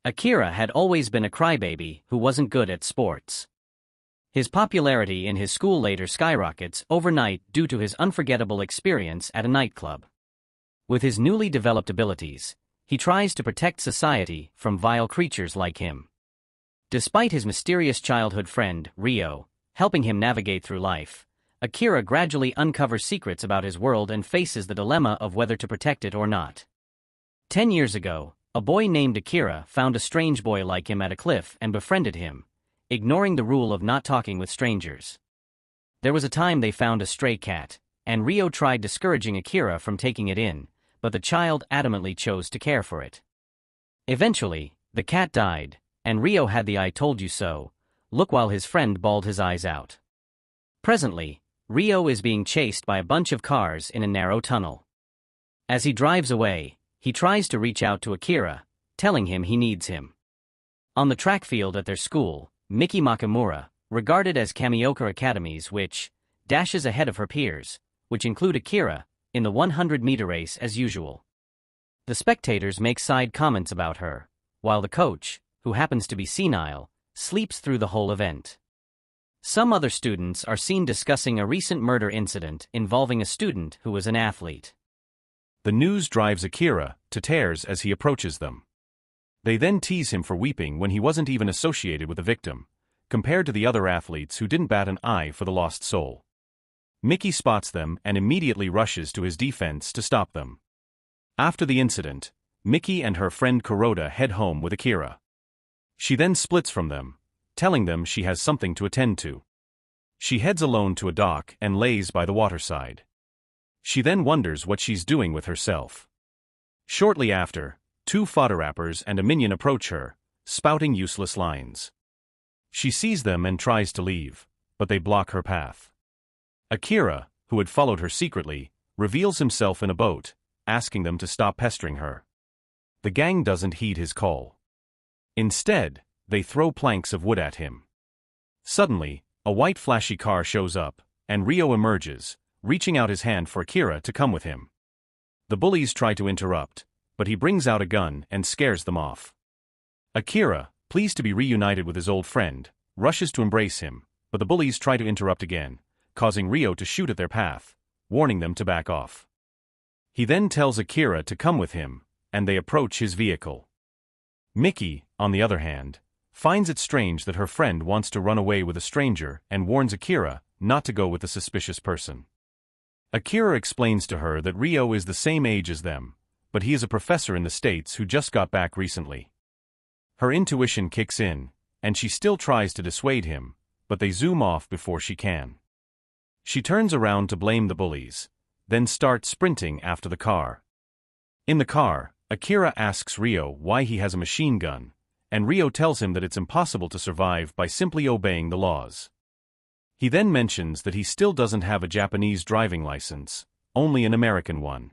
Akira had always been a crybaby who wasn't good at sports. His popularity in his school later skyrockets overnight due to his unforgettable experience at a nightclub. With his newly developed abilities, he tries to protect society from vile creatures like him. Despite his mysterious childhood friend, Ryo, helping him navigate through life, Akira gradually uncovers secrets about his world and faces the dilemma of whether to protect it or not. 10 years ago, a boy named Akira found a strange boy like him at a cliff and befriended him, ignoring the rule of not talking with strangers. There was a time they found a stray cat, and Ryo tried discouraging Akira from taking it in, but the child adamantly chose to care for it. Eventually, the cat died, and Ryo had the "I told you so" look while his friend bawled his eyes out. Presently, Ryo is being chased by a bunch of cars in a narrow tunnel. As he drives away, he tries to reach out to Akira, telling him he needs him. On the track field at their school, Miki Makamura, regarded as Kamioka Academy's dashes ahead of her peers, which include Akira, in the 100-meter race as usual. The spectators make side comments about her, while the coach, who happens to be senile, sleeps through the whole event. Some other students are seen discussing a recent murder incident involving a student who was an athlete. The news drives Akira to tears as he approaches them. They then tease him for weeping when he wasn't even associated with the victim, compared to the other athletes who didn't bat an eye for the lost soul. Miki spots them and immediately rushes to his defense to stop them. After the incident, Miki and her friend Kuroda head home with Akira. She then splits from them, telling them she has something to attend to. She heads alone to a dock and lays by the waterside. She then wonders what she's doing with herself. Shortly after, two fodder rappers and a minion approach her, spouting useless lines. She sees them and tries to leave, but they block her path. Akira, who had followed her secretly, reveals himself in a boat, asking them to stop pestering her. The gang doesn't heed his call. Instead, they throw planks of wood at him. Suddenly, a white flashy car shows up, and Ryo emerges, reaching out his hand for Akira to come with him. The bullies try to interrupt, but he brings out a gun and scares them off. Akira, pleased to be reunited with his old friend, rushes to embrace him, but the bullies try to interrupt again, causing Ryo to shoot at their path, warning them to back off. He then tells Akira to come with him, and they approach his vehicle. Miki, on the other hand, finds it strange that her friend wants to run away with a stranger and warns Akira not to go with the suspicious person. Akira explains to her that Ryo is the same age as them, but he is a professor in the States who just got back recently. Her intuition kicks in, and she still tries to dissuade him, but they zoom off before she can. She turns around to blame the bullies, then starts sprinting after the car. In the car, Akira asks Ryo why he has a machine gun, and Ryo tells him that it's impossible to survive by simply obeying the laws. He then mentions that he still doesn't have a Japanese driving license, only an American one.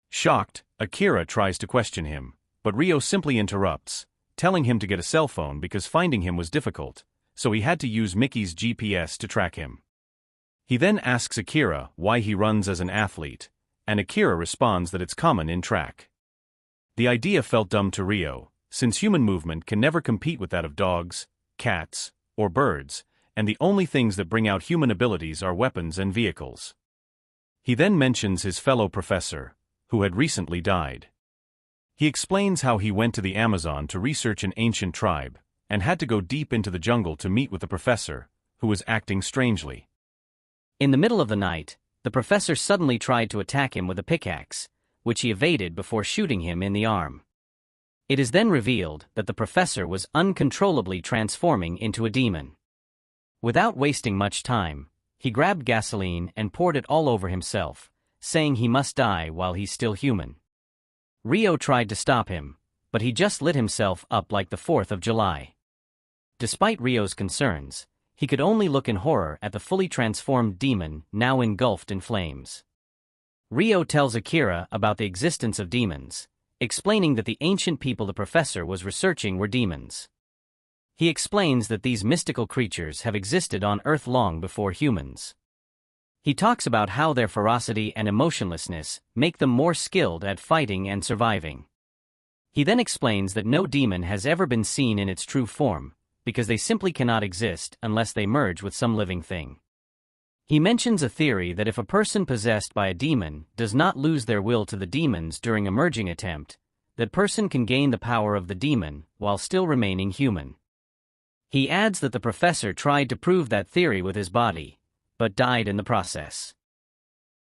Shocked, Akira tries to question him, but Ryo simply interrupts, telling him to get a cell phone because finding him was difficult, so he had to use Miki's GPS to track him. He then asks Akira why he runs as an athlete, and Akira responds that it's common in track. The idea felt dumb to Ryo, since human movement can never compete with that of dogs, cats, or birds, and the only things that bring out human abilities are weapons and vehicles. He then mentions his fellow professor, who had recently died. He explains how he went to the Amazon to research an ancient tribe, and had to go deep into the jungle to meet with the professor, who was acting strangely. In the middle of the night, the professor suddenly tried to attack him with a pickaxe, which he evaded before shooting him in the arm. It is then revealed that the professor was uncontrollably transforming into a demon. Without wasting much time, he grabbed gasoline and poured it all over himself, saying he must die while he's still human. Ryo tried to stop him, but he just lit himself up like the 4th of July. Despite Ryo's concerns, he could only look in horror at the fully transformed demon now engulfed in flames. Ryo tells Akira about the existence of demons, explaining that the ancient people the professor was researching were demons. He explains that these mystical creatures have existed on Earth long before humans. He talks about how their ferocity and emotionlessness make them more skilled at fighting and surviving. He then explains that no demon has ever been seen in its true form, because they simply cannot exist unless they merge with some living thing. He mentions a theory that if a person possessed by a demon does not lose their will to the demons during a merging attempt, that person can gain the power of the demon while still remaining human. He adds that the professor tried to prove that theory with his body, but died in the process.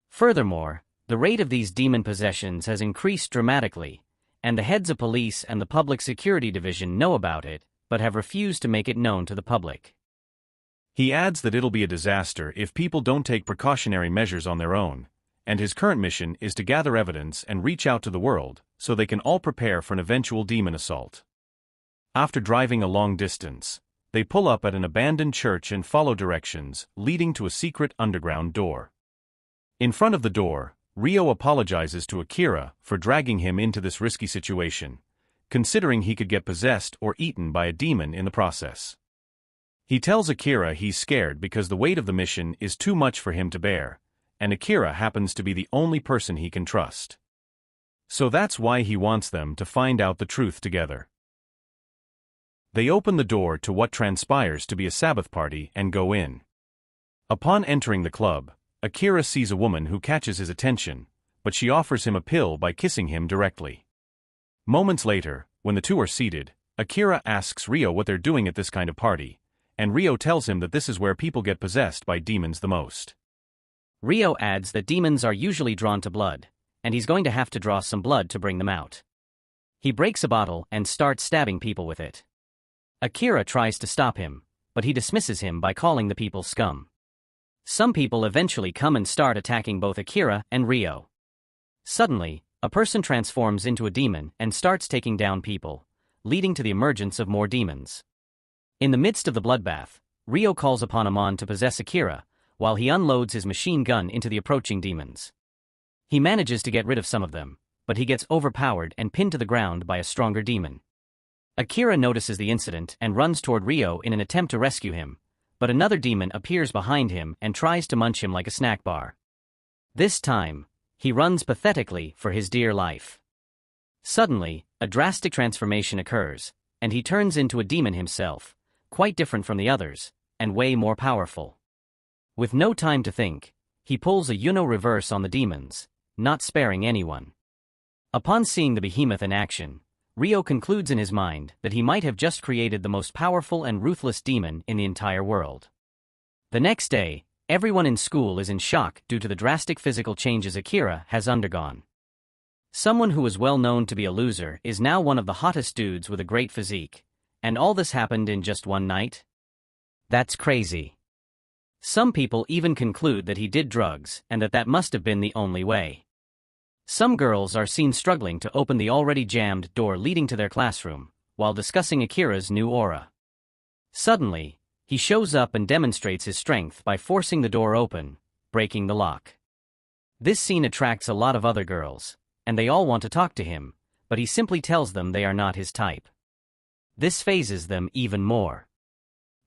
Furthermore, the rate of these demon possessions has increased dramatically, and the heads of police and the public security division know about it, but have refused to make it known to the public. He adds that it'll be a disaster if people don't take precautionary measures on their own, and his current mission is to gather evidence and reach out to the world so they can all prepare for an eventual demon assault. After driving a long distance, they pull up at an abandoned church and follow directions leading to a secret underground door. In front of the door, Rio apologizes to Akira for dragging him into this risky situation, considering he could get possessed or eaten by a demon in the process. He tells Akira he's scared because the weight of the mission is too much for him to bear, and Akira happens to be the only person he can trust. So that's why he wants them to find out the truth together. They open the door to what transpires to be a Sabbath party and go in. Upon entering the club, Akira sees a woman who catches his attention, but she offers him a pill by kissing him directly. Moments later, when the two are seated, Akira asks Rio what they're doing at this kind of party, and Rio tells him that this is where people get possessed by demons the most. Rio adds that demons are usually drawn to blood, and he's going to have to draw some blood to bring them out. He breaks a bottle and starts stabbing people with it. Akira tries to stop him, but he dismisses him by calling the people scum. Some people eventually come and start attacking both Akira and Rio. Suddenly, a person transforms into a demon and starts taking down people, leading to the emergence of more demons. In the midst of the bloodbath, Rio calls upon Amon to possess Akira, while he unloads his machine gun into the approaching demons. He manages to get rid of some of them, but he gets overpowered and pinned to the ground by a stronger demon. Akira notices the incident and runs toward Rio in an attempt to rescue him, but another demon appears behind him and tries to munch him like a snack bar. This time, he runs pathetically for his dear life. Suddenly, a drastic transformation occurs, and he turns into a demon himself, quite different from the others, and way more powerful. With no time to think, he pulls a reverse on the demons, not sparing anyone. Upon seeing the behemoth in action, Rio concludes in his mind that he might have just created the most powerful and ruthless demon in the entire world. The next day, everyone in school is in shock due to the drastic physical changes Akira has undergone. Someone who was well known to be a loser is now one of the hottest dudes with a great physique, and all this happened in just one night? That's crazy. Some people even conclude that he did drugs and that must have been the only way. Some girls are seen struggling to open the already jammed door leading to their classroom, while discussing Akira's new aura. Suddenly, he shows up and demonstrates his strength by forcing the door open, breaking the lock. This scene attracts a lot of other girls, and they all want to talk to him, but he simply tells them they are not his type. This phases them even more.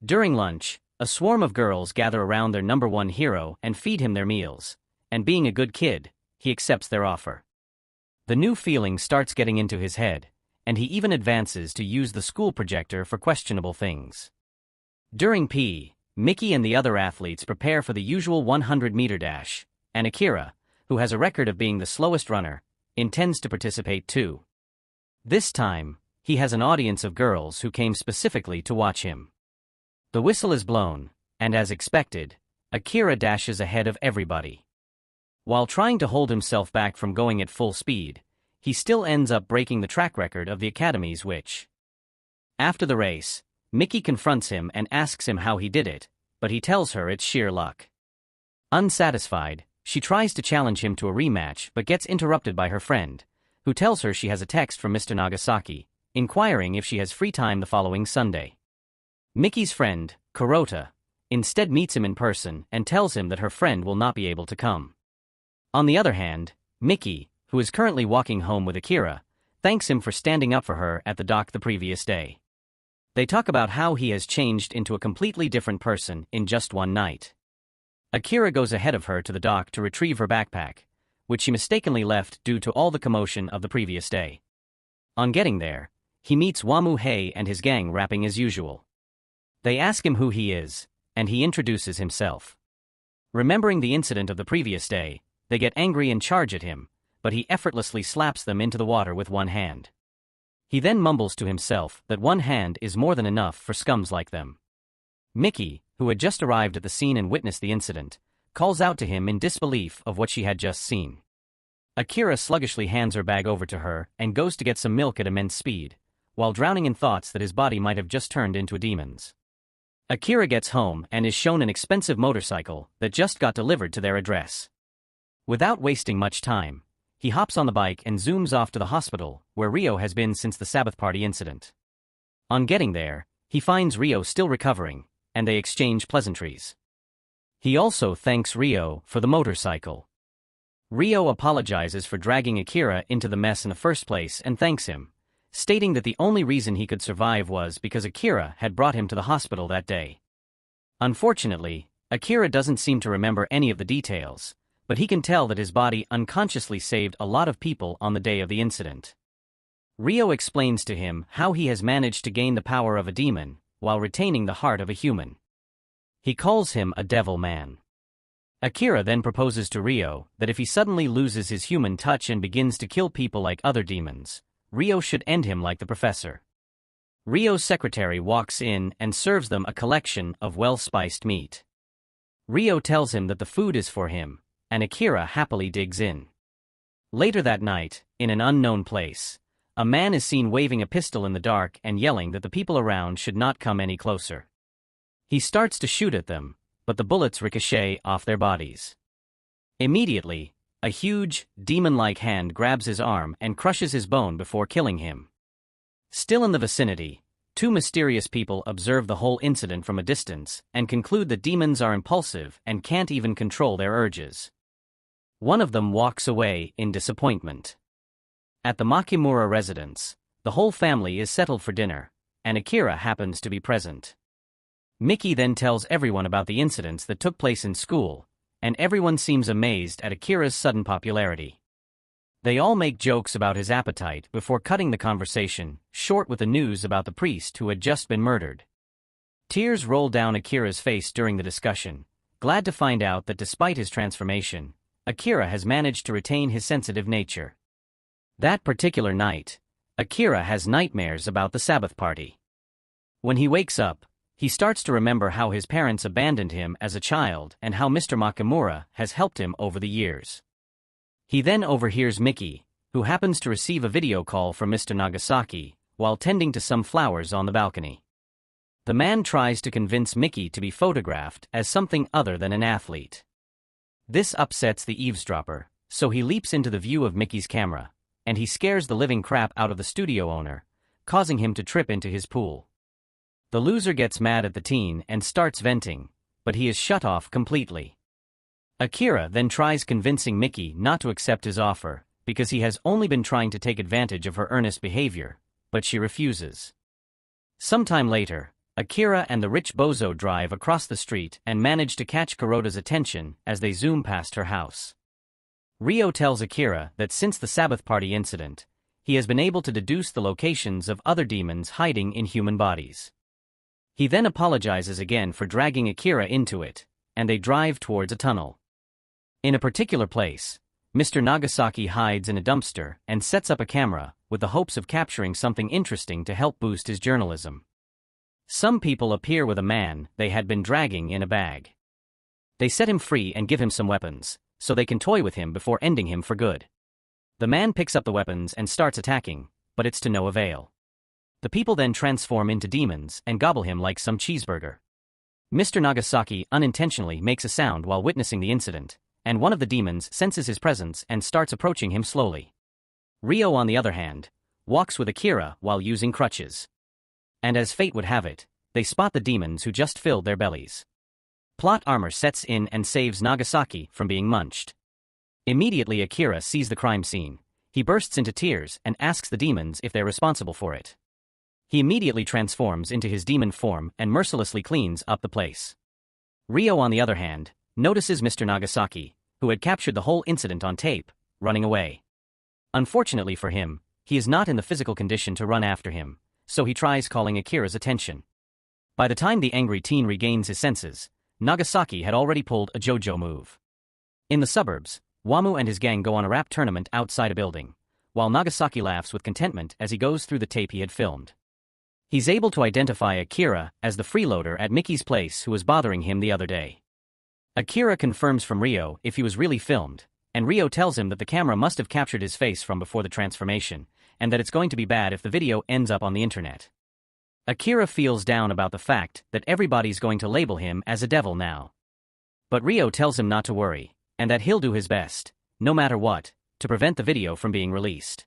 During lunch, a swarm of girls gather around their number one hero and feed him their meals, and being a good kid, he accepts their offer. The new feeling starts getting into his head, and he even advances to use the school projector for questionable things. During PE, Mickey and the other athletes prepare for the usual 100-meter dash, and Akira, who has a record of being the slowest runner, intends to participate too. This time, he has an audience of girls who came specifically to watch him. The whistle is blown, and as expected, Akira dashes ahead of everybody. While trying to hold himself back from going at full speed, he still ends up breaking the track record of the Academy's which. After the race, Mickey confronts him and asks him how he did it, but he tells her it's sheer luck. Unsatisfied, she tries to challenge him to a rematch but gets interrupted by her friend, who tells her she has a text from Mr. Nagasaki, inquiring if she has free time the following Sunday. Mickey's friend, Kurota, instead meets him in person and tells him that her friend will not be able to come. On the other hand, Mickey, who is currently walking home with Akira, thanks him for standing up for her at the dock the previous day. They talk about how he has changed into a completely different person in just one night. Akira goes ahead of her to the dock to retrieve her backpack, which she mistakenly left due to all the commotion of the previous day. On getting there, he meets Wamuhei and his gang rapping as usual. They ask him who he is, and he introduces himself. Remembering the incident of the previous day, they get angry and charge at him, but he effortlessly slaps them into the water with one hand. He then mumbles to himself that one hand is more than enough for scums like them. Mickey, who had just arrived at the scene and witnessed the incident, calls out to him in disbelief of what she had just seen. Akira sluggishly hands her bag over to her and goes to get some milk at immense speed, while drowning in thoughts that his body might have just turned into a demon's. Akira gets home and is shown an expensive motorcycle that just got delivered to their address. Without wasting much time, he hops on the bike and zooms off to the hospital, where Rio has been since the Sabbath party incident. On getting there, he finds Rio still recovering, and they exchange pleasantries. He also thanks Rio for the motorcycle. Rio apologizes for dragging Akira into the mess in the first place and thanks him, stating that the only reason he could survive was because Akira had brought him to the hospital that day. Unfortunately, Akira doesn't seem to remember any of the details, but he can tell that his body unconsciously saved a lot of people on the day of the incident. Rio explains to him how he has managed to gain the power of a demon while retaining the heart of a human. He calls him a devil man. Akira then proposes to Rio that if he suddenly loses his human touch and begins to kill people like other demons, Rio should end him like the professor. Rio's secretary walks in and serves them a collection of well-spiced meat. Rio tells him that the food is for him, and Akira happily digs in. Later that night, in an unknown place, a man is seen waving a pistol in the dark and yelling that the people around should not come any closer. He starts to shoot at them, but the bullets ricochet off their bodies. Immediately, a huge, demon-like hand grabs his arm and crushes his bone before killing him. Still in the vicinity, two mysterious people observe the whole incident from a distance and conclude that demons are impulsive and can't even control their urges. One of them walks away in disappointment. At the Makimura residence, the whole family is settled for dinner, and Akira happens to be present. Mickey then tells everyone about the incidents that took place in school, and everyone seems amazed at Akira's sudden popularity. They all make jokes about his appetite before cutting the conversation short with the news about the priest who had just been murdered. Tears roll down Akira's face during the discussion, glad to find out that despite his transformation, Akira has managed to retain his sensitive nature. That particular night, Akira has nightmares about the Sabbath party. When he wakes up, he starts to remember how his parents abandoned him as a child and how Mr. Makimura has helped him over the years. He then overhears Mickey, who happens to receive a video call from Mr. Nagasaki, while tending to some flowers on the balcony. The man tries to convince Mickey to be photographed as something other than an athlete. This upsets the eavesdropper, so he leaps into the view of Mickey's camera, and he scares the living crap out of the studio owner, causing him to trip into his pool. The loser gets mad at the teen and starts venting, but he is shut off completely. Akira then tries convincing Mickey not to accept his offer, because he has only been trying to take advantage of her earnest behavior, but she refuses. Sometime later, Akira and the rich bozo drive across the street and manage to catch Kuroda's attention as they zoom past her house. Rio tells Akira that since the Sabbath party incident, he has been able to deduce the locations of other demons hiding in human bodies. He then apologizes again for dragging Akira into it, and they drive towards a tunnel. In a particular place, Mr. Nagasaki hides in a dumpster and sets up a camera with the hopes of capturing something interesting to help boost his journalism. Some people appear with a man they had been dragging in a bag. They set him free and give him some weapons, so they can toy with him before ending him for good. The man picks up the weapons and starts attacking, but it's to no avail. The people then transform into demons and gobble him like some cheeseburger. Mr. Nagasaki unintentionally makes a sound while witnessing the incident, and one of the demons senses his presence and starts approaching him slowly. Rio, on the other hand, walks with Akira while using crutches. And as fate would have it, they spot the demons who just filled their bellies. Plot armor sets in and saves Nagasaki from being munched. Immediately Akira sees the crime scene. He bursts into tears and asks the demons if they're responsible for it. He immediately transforms into his demon form and mercilessly cleans up the place. Rio, on the other hand, notices Mr. Nagasaki, who had captured the whole incident on tape, running away. Unfortunately for him, he is not in the physical condition to run after him, so he tries calling Akira's attention. By the time the angry teen regains his senses, Nagasaki had already pulled a JoJo move. In the suburbs, Wamu and his gang go on a rap tournament outside a building, while Nagasaki laughs with contentment as he goes through the tape he had filmed. He's able to identify Akira as the freeloader at Mickey's place who was bothering him the other day. Akira confirms from Ryo if he was really filmed, and Ryo tells him that the camera must have captured his face from before the transformation, and that it's going to be bad if the video ends up on the internet. Akira feels down about the fact that everybody's going to label him as a devil now. But Ryo tells him not to worry, and that he'll do his best, no matter what, to prevent the video from being released.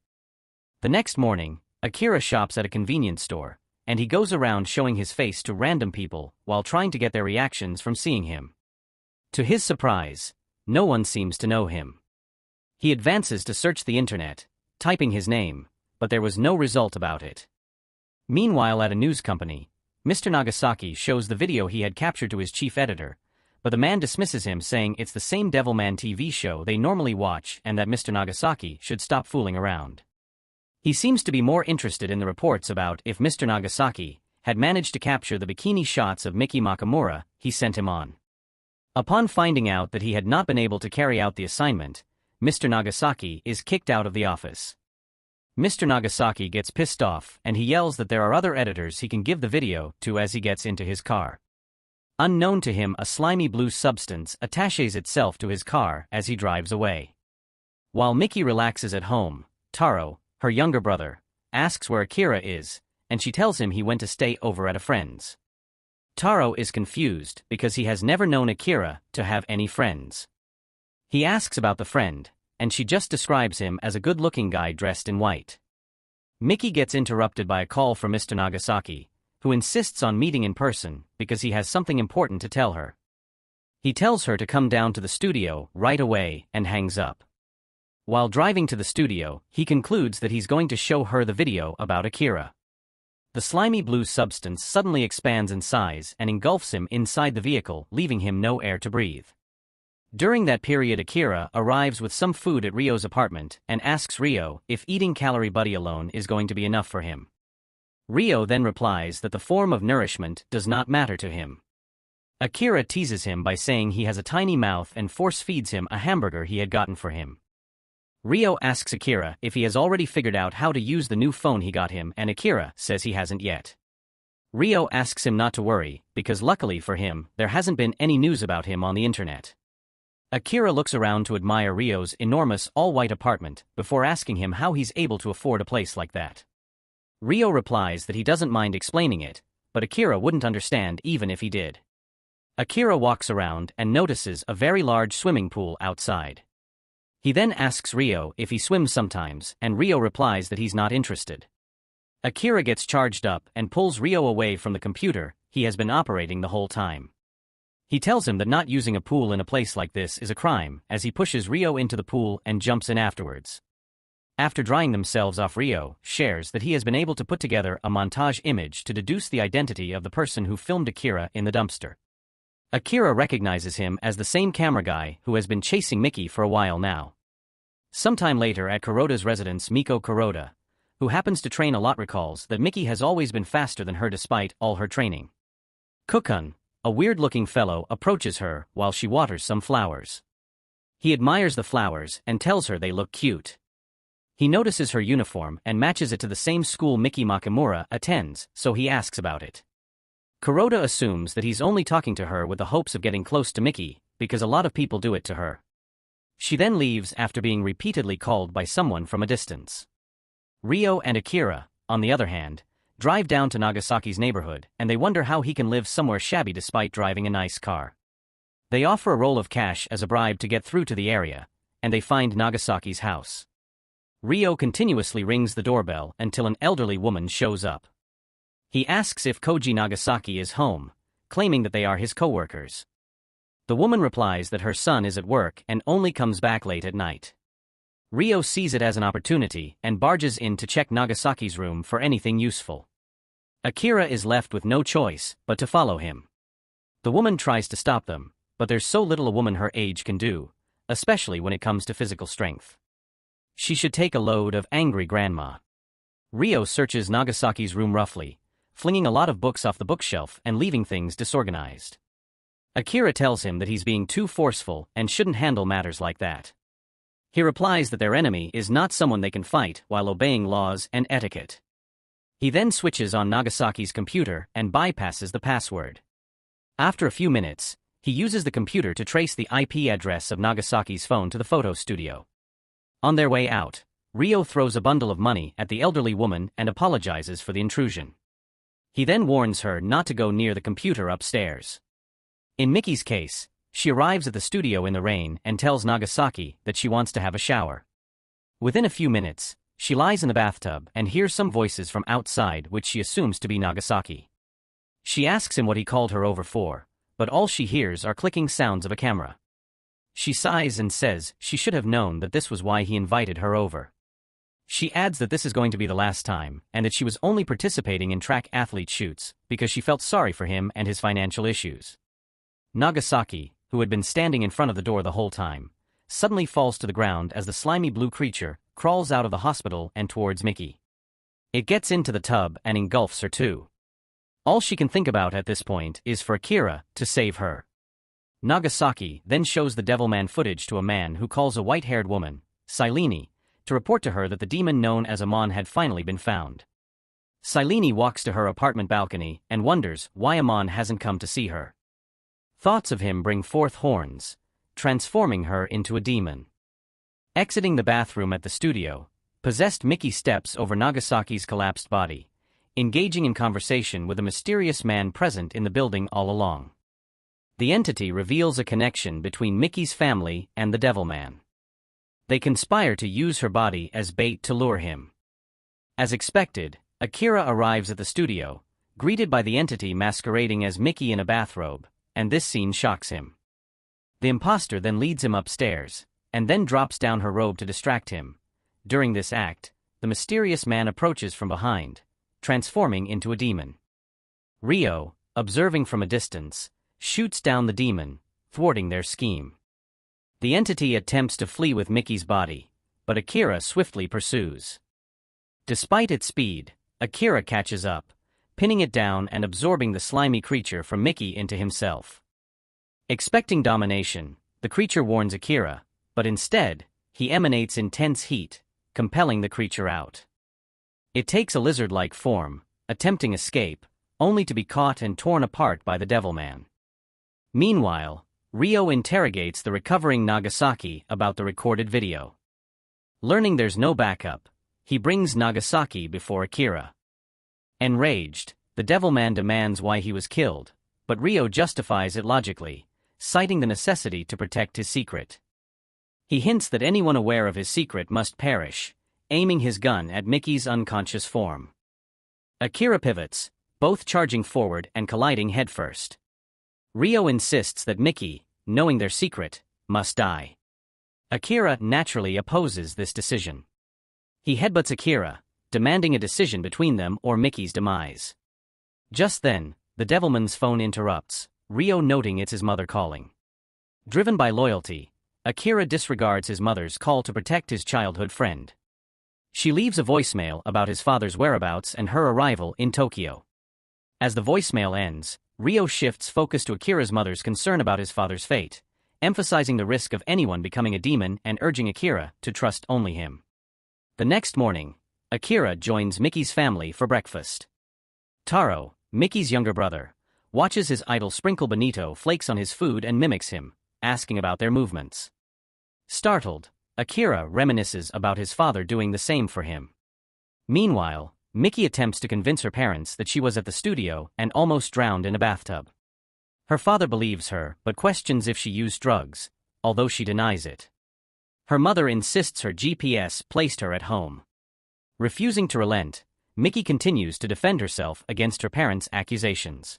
The next morning, Akira shops at a convenience store, and he goes around showing his face to random people while trying to get their reactions from seeing him. To his surprise, no one seems to know him. He advances to search the internet, typing his name, but there was no result about it. Meanwhile, at a news company, Mr. Nagasaki shows the video he had captured to his chief editor, but the man dismisses him, saying it's the same Devilman TV show they normally watch and that Mr. Nagasaki should stop fooling around. He seems to be more interested in the reports about if Mr. Nagasaki had managed to capture the bikini shots of Miki Makamura he sent him on. Upon finding out that he had not been able to carry out the assignment, Mr. Nagasaki is kicked out of the office. Mr. Nagasaki gets pissed off and he yells that there are other editors he can give the video to as he gets into his car. Unknown to him, a slimy blue substance attaches itself to his car as he drives away. While Miki relaxes at home, Taro, her younger brother, asks where Akira is, and she tells him he went to stay over at a friend's. Taro is confused because he has never known Akira to have any friends. He asks about the friend, and she just describes him as a good-looking guy dressed in white. Miki gets interrupted by a call from Mr. Nagasaki, who insists on meeting in person because he has something important to tell her. He tells her to come down to the studio right away and hangs up. While driving to the studio, he concludes that he's going to show her the video about Akira. The slimy blue substance suddenly expands in size and engulfs him inside the vehicle, leaving him no air to breathe. During that period, Akira arrives with some food at Ryo's apartment and asks Ryo if eating Calorie Buddy alone is going to be enough for him. Ryo then replies that the form of nourishment does not matter to him. Akira teases him by saying he has a tiny mouth and force-feeds him a hamburger he had gotten for him. Ryo asks Akira if he has already figured out how to use the new phone he got him, and Akira says he hasn't yet. Ryo asks him not to worry, because luckily for him, there hasn't been any news about him on the internet. Akira looks around to admire Ryo's enormous all-white apartment before asking him how he's able to afford a place like that. Ryo replies that he doesn't mind explaining it, but Akira wouldn't understand even if he did. Akira walks around and notices a very large swimming pool outside. He then asks Ryo if he swims sometimes, and Ryo replies that he's not interested. Akira gets charged up and pulls Ryo away from the computer he has been operating the whole time. He tells him that not using a pool in a place like this is a crime, as he pushes Ryo into the pool and jumps in afterwards. After drying themselves off, Ryo shares that he has been able to put together a montage image to deduce the identity of the person who filmed Akira in the dumpster. Akira recognizes him as the same camera guy who has been chasing Miki for a while now. Sometime later at Kuroda's residence, Miko Kuroda, who happens to train a lot, recalls that Miki has always been faster than her despite all her training. Kukun, a weird-looking fellow, approaches her while she waters some flowers. He admires the flowers and tells her they look cute. He notices her uniform and matches it to the same school Miki Makamura attends, so he asks about it. Kuroda assumes that he's only talking to her with the hopes of getting close to Miki, because a lot of people do it to her. She then leaves after being repeatedly called by someone from a distance. Ryo and Akira, on the other hand, drive down to Nagasaki's neighborhood, and they wonder how he can live somewhere shabby despite driving a nice car. They offer a roll of cash as a bribe to get through to the area, and they find Nagasaki's house. Ryo continuously rings the doorbell until an elderly woman shows up. He asks if Koji Nagasaki is home, claiming that they are his co-workers. The woman replies that her son is at work and only comes back late at night. Ryo sees it as an opportunity and barges in to check Nagasaki's room for anything useful. Akira is left with no choice but to follow him. The woman tries to stop them, but there's so little a woman her age can do, especially when it comes to physical strength. She should take a load of angry grandma. Ryo searches Nagasaki's room roughly, flinging a lot of books off the bookshelf and leaving things disorganized. Akira tells him that he's being too forceful and shouldn't handle matters like that. He replies that their enemy is not someone they can fight while obeying laws and etiquette. He then switches on Nagasaki's computer and bypasses the password. After a few minutes, he uses the computer to trace the IP address of Nagasaki's phone to the photo studio. On their way out, Ryo throws a bundle of money at the elderly woman and apologizes for the intrusion. He then warns her not to go near the computer upstairs. In Mickey's case, she arrives at the studio in the rain and tells Nagasaki that she wants to have a shower. Within a few minutes, she lies in the bathtub and hears some voices from outside which she assumes to be Nagasaki. She asks him what he called her over for, but all she hears are clicking sounds of a camera. She sighs and says she should have known that this was why he invited her over. She adds that this is going to be the last time and that she was only participating in track athlete shoots because she felt sorry for him and his financial issues. Nagasaki, who had been standing in front of the door the whole time, suddenly falls to the ground as the slimy blue creature crawls out of the hospital and towards Mickey. It gets into the tub and engulfs her too. All she can think about at this point is for Akira to save her. Nagasaki then shows the Devilman footage to a man who calls a white-haired woman, Silene, to report to her that the demon known as Amon had finally been found. Silene walks to her apartment balcony and wonders why Amon hasn't come to see her. Thoughts of him bring forth horns, transforming her into a demon. Exiting the bathroom at the studio, possessed Mickey steps over Nagasaki's collapsed body, engaging in conversation with a mysterious man present in the building all along. The entity reveals a connection between Mickey's family and the Devilman. They conspire to use her body as bait to lure him. As expected, Akira arrives at the studio, greeted by the entity masquerading as Mickey in a bathrobe, and this scene shocks him. The imposter then leads him upstairs, and then drops down her robe to distract him. During this act, the mysterious man approaches from behind, transforming into a demon. Ryo, observing from a distance, shoots down the demon, thwarting their scheme. The entity attempts to flee with Mickey's body, but Akira swiftly pursues. Despite its speed, Akira catches up, pinning it down and absorbing the slimy creature from Mickey into himself. Expecting domination, the creature warns Akira, but instead, he emanates intense heat, compelling the creature out. It takes a lizard-like form, attempting escape, only to be caught and torn apart by the Devilman. Meanwhile, Ryo interrogates the recovering Nagasaki about the recorded video. Learning there's no backup, he brings Nagasaki before Akira. Enraged, the Devilman demands why he was killed, but Ryo justifies it logically, citing the necessity to protect his secret. He hints that anyone aware of his secret must perish, aiming his gun at Mickey's unconscious form. Akira pivots, both charging forward and colliding headfirst. Ryo insists that Mickey, knowing their secret, must die. Akira naturally opposes this decision. He headbutts Akira, demanding a decision between them or Mickey's demise. Just then, the Devilman's phone interrupts, Ryo noting it's his mother calling. Driven by loyalty, Akira disregards his mother's call to protect his childhood friend. She leaves a voicemail about his father's whereabouts and her arrival in Tokyo. As the voicemail ends, Ryo shifts focus to Akira's mother's concern about his father's fate, emphasizing the risk of anyone becoming a demon and urging Akira to trust only him. The next morning, Akira joins Mickey's family for breakfast. Taro, Mickey's younger brother, watches his idol sprinkle bonito flakes on his food and mimics him, asking about their movements. Startled, Akira reminisces about his father doing the same for him. Meanwhile, Mickey attempts to convince her parents that she was at the studio and almost drowned in a bathtub. Her father believes her but questions if she used drugs, although she denies it. Her mother insists her GPS placed her at home. Refusing to relent, Mickey continues to defend herself against her parents' accusations.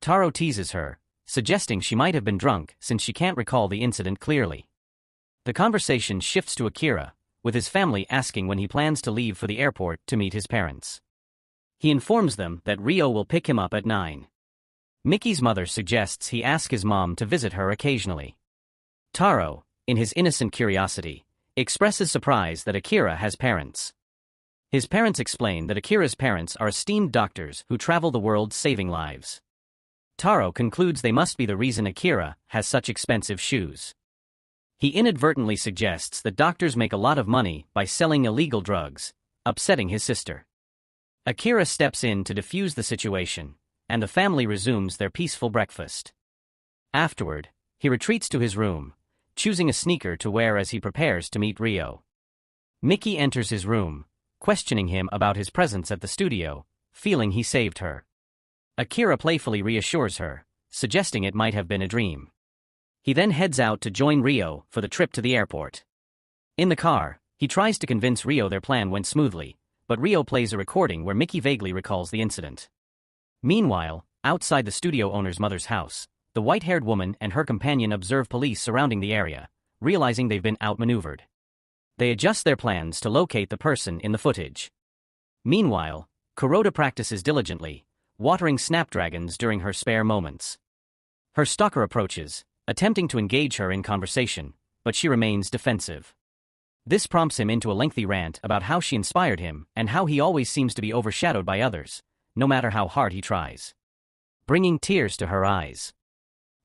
Taro teases her, suggesting she might have been drunk since she can't recall the incident clearly. The conversation shifts to Akira, with his family asking when he plans to leave for the airport to meet his parents. He informs them that Ryo will pick him up at 9. Mickey's mother suggests he ask his mom to visit her occasionally. Taro, in his innocent curiosity, expresses surprise that Akira has parents. His parents explain that Akira's parents are esteemed doctors who travel the world saving lives. Taro concludes they must be the reason Akira has such expensive shoes. He inadvertently suggests that doctors make a lot of money by selling illegal drugs, upsetting his sister. Akira steps in to defuse the situation, and the family resumes their peaceful breakfast. Afterward, he retreats to his room, choosing a sneaker to wear as he prepares to meet Ryo. Miki enters his room, questioning him about his presence at the studio, feeling he saved her. Akira playfully reassures her, suggesting it might have been a dream. He then heads out to join Ryo for the trip to the airport. In the car, he tries to convince Ryo their plan went smoothly, but Ryo plays a recording where Miki vaguely recalls the incident. Meanwhile, outside the studio owner's mother's house, the white-haired woman and her companion observe police surrounding the area, realizing they've been outmaneuvered. They adjust their plans to locate the person in the footage. Meanwhile, Kuroda practices diligently, watering snapdragons during her spare moments. Her stalker approaches, attempting to engage her in conversation, but she remains defensive. This prompts him into a lengthy rant about how she inspired him and how he always seems to be overshadowed by others, no matter how hard he tries, bringing tears to her eyes.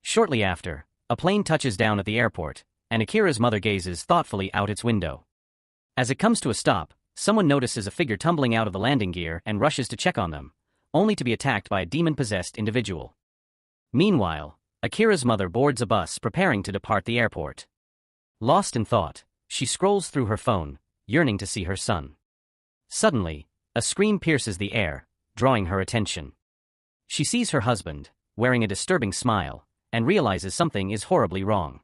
Shortly after, a plane touches down at the airport, and Akira's mother gazes thoughtfully out its window. As it comes to a stop, someone notices a figure tumbling out of the landing gear and rushes to check on them, only to be attacked by a demon-possessed individual. Meanwhile, Akira's mother boards a bus preparing to depart the airport. Lost in thought, she scrolls through her phone, yearning to see her son. Suddenly, a scream pierces the air, drawing her attention. She sees her husband, wearing a disturbing smile, and realizes something is horribly wrong.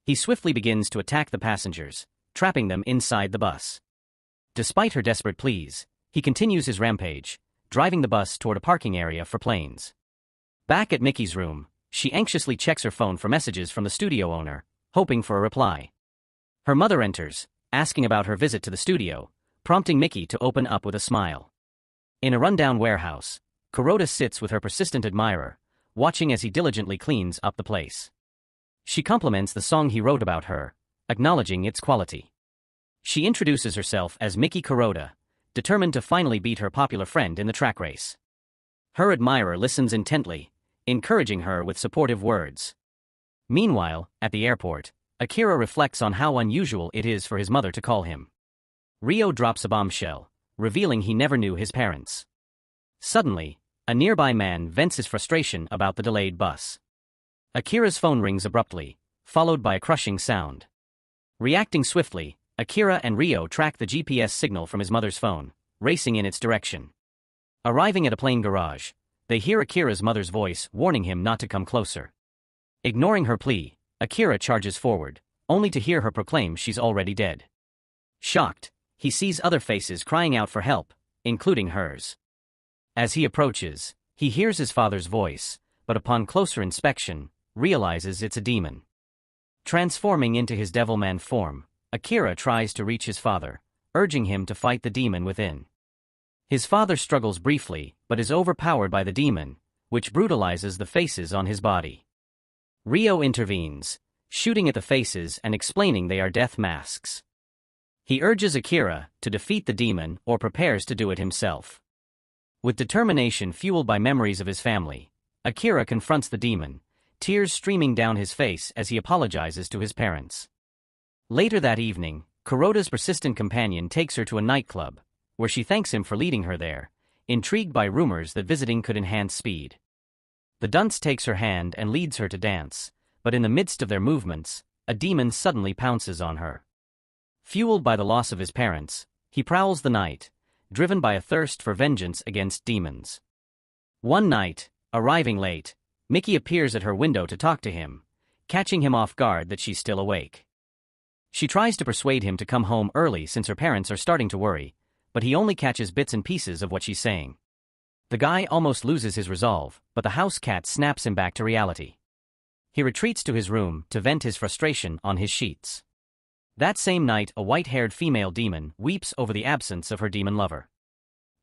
He swiftly begins to attack the passengers, trapping them inside the bus. Despite her desperate pleas, he continues his rampage, driving the bus toward a parking area for planes. Back at Miki's room, she anxiously checks her phone for messages from the studio owner, hoping for a reply. Her mother enters, asking about her visit to the studio, prompting Miki to open up with a smile. In a rundown warehouse, Kuroda sits with her persistent admirer, watching as he diligently cleans up the place. She compliments the song he wrote about her, acknowledging its quality. She introduces herself as Miki Kuroda, determined to finally beat her popular friend in the track race. Her admirer listens intently, encouraging her with supportive words. Meanwhile, at the airport, Akira reflects on how unusual it is for his mother to call him. Ryo drops a bombshell, revealing he never knew his parents. Suddenly, a nearby man vents his frustration about the delayed bus. Akira's phone rings abruptly, followed by a crushing sound. Reacting swiftly, Akira and Ryo track the GPS signal from his mother's phone, racing in its direction. Arriving at a plane garage, they hear Akira's mother's voice warning him not to come closer. Ignoring her plea, Akira charges forward, only to hear her proclaim she's already dead. Shocked, he sees other faces crying out for help, including hers. As he approaches, he hears his father's voice, but upon closer inspection, realizes it's a demon. Transforming into his Devilman form, Akira tries to reach his father, urging him to fight the demon within. His father struggles briefly, but is overpowered by the demon, which brutalizes the faces on his body. Ryo intervenes, shooting at the faces and explaining they are death masks. He urges Akira to defeat the demon or prepares to do it himself. With determination fueled by memories of his family, Akira confronts the demon, tears streaming down his face as he apologizes to his parents. Later that evening, Kuroda's persistent companion takes her to a nightclub, where she thanks him for leading her there, intrigued by rumors that visiting could enhance speed. The dunce takes her hand and leads her to dance, but in the midst of their movements, a demon suddenly pounces on her. Fueled by the loss of his parents, he prowls the night, driven by a thirst for vengeance against demons. One night, arriving late, Miki appears at her window to talk to him, catching him off guard that she's still awake. She tries to persuade him to come home early since her parents are starting to worry, but he only catches bits and pieces of what she's saying. The guy almost loses his resolve, but the house cat snaps him back to reality. He retreats to his room to vent his frustration on his sheets. That same night, a white-haired female demon weeps over the absence of her demon lover.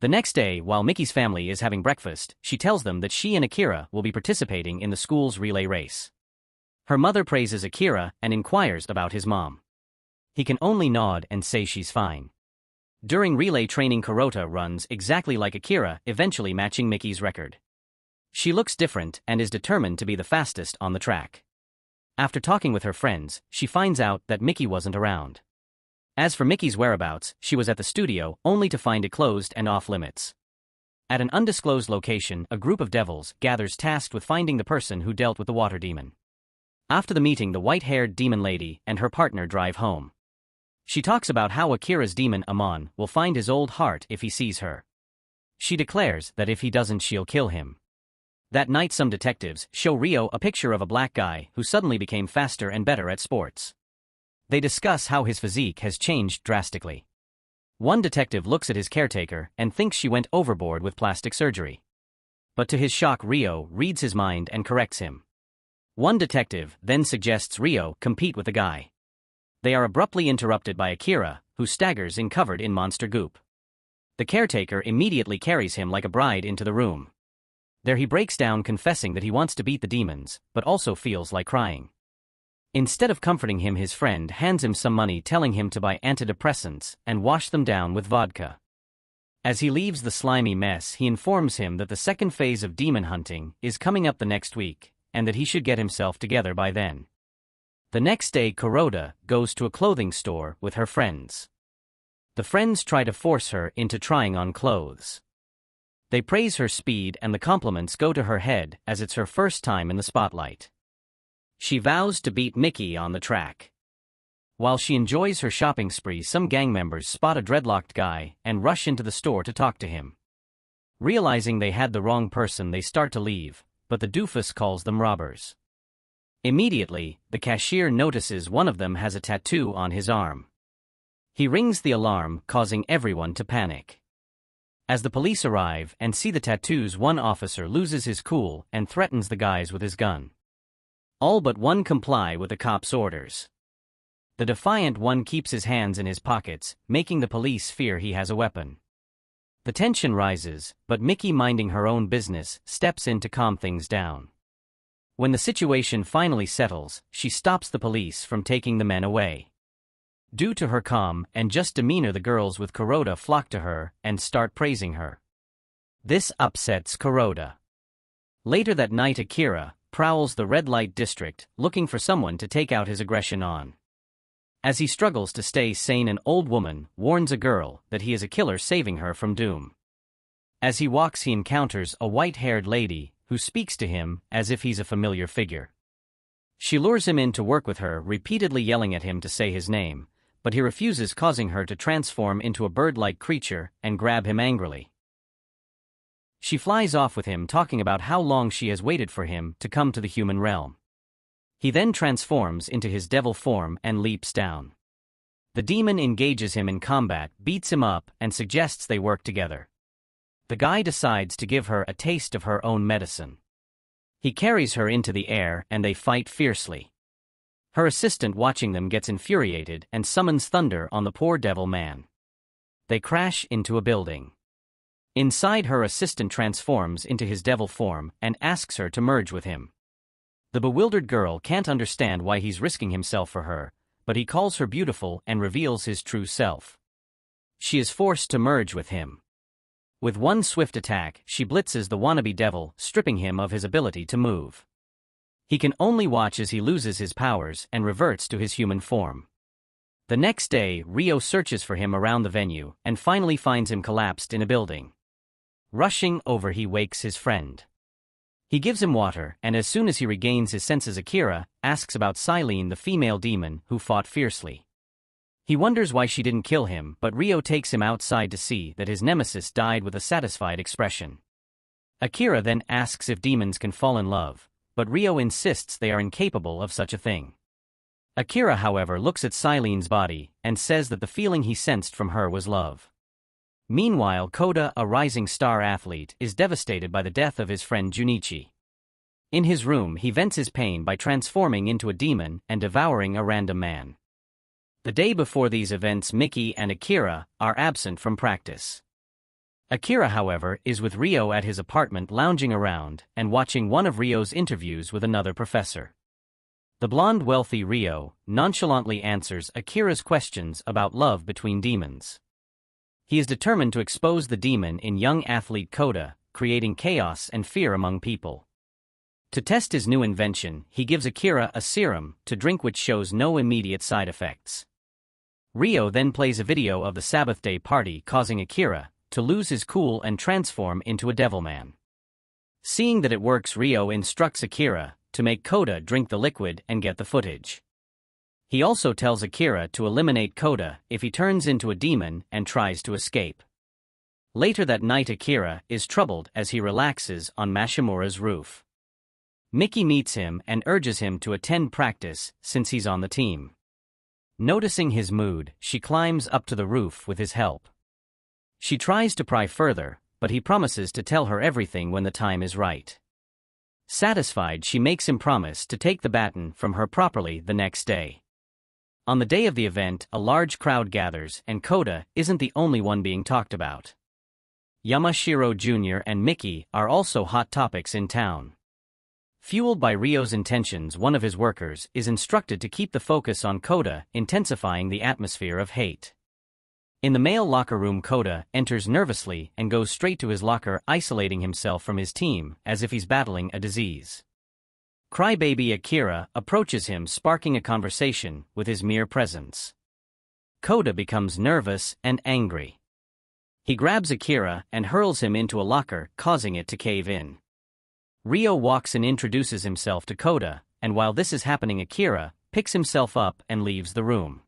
The next day, while Miki's family is having breakfast, she tells them that she and Akira will be participating in the school's relay race. Her mother praises Akira and inquires about his mom. He can only nod and say she's fine. During relay training, Kurota runs exactly like Akira, eventually matching Mickey's record. She looks different and is determined to be the fastest on the track. After talking with her friends, she finds out that Mickey wasn't around. As for Mickey's whereabouts, she was at the studio, only to find it closed and off-limits. At an undisclosed location, a group of devils gathers tasked with finding the person who dealt with the water demon. After the meeting, the white-haired demon lady and her partner drive home. She talks about how Akira's demon, Amon, will find his old heart if he sees her. She declares that if he doesn't, she'll kill him. That night, some detectives show Rio a picture of a black guy who suddenly became faster and better at sports. They discuss how his physique has changed drastically. One detective looks at his caretaker and thinks she went overboard with plastic surgery. But to his shock, Rio reads his mind and corrects him. One detective then suggests Rio compete with the guy. They are abruptly interrupted by Akira, who staggers in covered in monster goop. The caretaker immediately carries him like a bride into the room. There he breaks down, confessing that he wants to beat the demons, but also feels like crying. Instead of comforting him, his friend hands him some money, telling him to buy antidepressants and wash them down with vodka. As he leaves the slimy mess, he informs him that the second phase of demon hunting is coming up the next week, and that he should get himself together by then. The next day, Kurota goes to a clothing store with her friends. The friends try to force her into trying on clothes. They praise her speed, and the compliments go to her head as it's her first time in the spotlight. She vows to beat Mickey on the track. While she enjoys her shopping spree, some gang members spot a dreadlocked guy and rush into the store to talk to him. Realizing they had the wrong person, they start to leave, but the doofus calls them robbers. Immediately, the cashier notices one of them has a tattoo on his arm. He rings the alarm, causing everyone to panic. As the police arrive and see the tattoos, one officer loses his cool and threatens the guys with his gun. All but one comply with the cop's orders. The defiant one keeps his hands in his pockets, making the police fear he has a weapon. The tension rises, but Mickey, minding her own business, steps in to calm things down. When the situation finally settles, she stops the police from taking the men away. Due to her calm and just demeanor, the girls with Kurota flock to her and start praising her. This upsets Kurota. Later that night, Akira prowls the red light district, looking for someone to take out his aggression on. As he struggles to stay sane, an old woman warns a girl that he is a killer, saving her from doom. As he walks, he encounters a white-haired lady who speaks to him as if he's a familiar figure. She lures him in to work with her, repeatedly yelling at him to say his name, but he refuses, causing her to transform into a bird-like creature and grab him angrily. She flies off with him, talking about how long she has waited for him to come to the human realm. He then transforms into his devil form and leaps down. The demon engages him in combat, beats him up, and suggests they work together. The guy decides to give her a taste of her own medicine. He carries her into the air and they fight fiercely. Her assistant, watching them, gets infuriated and summons thunder on the poor devil man. They crash into a building. Inside, her assistant transforms into his devil form and asks her to merge with him. The bewildered girl can't understand why he's risking himself for her, but he calls her beautiful and reveals his true self. She is forced to merge with him. With one swift attack, she blitzes the wannabe devil, stripping him of his ability to move. He can only watch as he loses his powers and reverts to his human form. The next day, Rio searches for him around the venue and finally finds him collapsed in a building. Rushing over, he wakes his friend. He gives him water, and as soon as he regains his senses, Akira asks about Silene, the female demon who fought fiercely. He wonders why she didn't kill him, but Rio takes him outside to see that his nemesis died with a satisfied expression. Akira then asks if demons can fall in love, but Rio insists they are incapable of such a thing. Akira, however, looks at Silene's body and says that the feeling he sensed from her was love. Meanwhile, Koda, a rising star athlete, is devastated by the death of his friend Junichi. In his room, he vents his pain by transforming into a demon and devouring a random man. The day before these events, Mickey and Akira are absent from practice. Akira, however, is with Rio at his apartment, lounging around and watching one of Rio's interviews with another professor. The blonde, wealthy Rio nonchalantly answers Akira's questions about love between demons. He is determined to expose the demon in young athlete Koda, creating chaos and fear among people. To test his new invention, he gives Akira a serum to drink which shows no immediate side effects. Ryo then plays a video of the Sabbath Day party causing Akira to lose his cool and transform into a Devilman. Seeing that it works, Ryo instructs Akira to make Koda drink the liquid and get the footage. He also tells Akira to eliminate Koda if he turns into a demon and tries to escape. Later that night, Akira is troubled as he relaxes on Mashimura's roof. Miki meets him and urges him to attend practice since he's on the team. Noticing his mood, she climbs up to the roof with his help. She tries to pry further, but he promises to tell her everything when the time is right. Satisfied, she makes him promise to take the baton from her properly the next day. On the day of the event, a large crowd gathers, and Koda isn't the only one being talked about. Yamashiro Jr. and Miki are also hot topics in town. Fueled by Ryo's intentions, one of his workers is instructed to keep the focus on Koda, intensifying the atmosphere of hate. In the male locker room, Koda enters nervously and goes straight to his locker, isolating himself from his team as if he's battling a disease. Crybaby Akira approaches him, sparking a conversation with his mere presence. Koda becomes nervous and angry. He grabs Akira and hurls him into a locker, causing it to cave in. Ryo walks and introduces himself to Koda, and while this is happening, Akira picks himself up and leaves the room.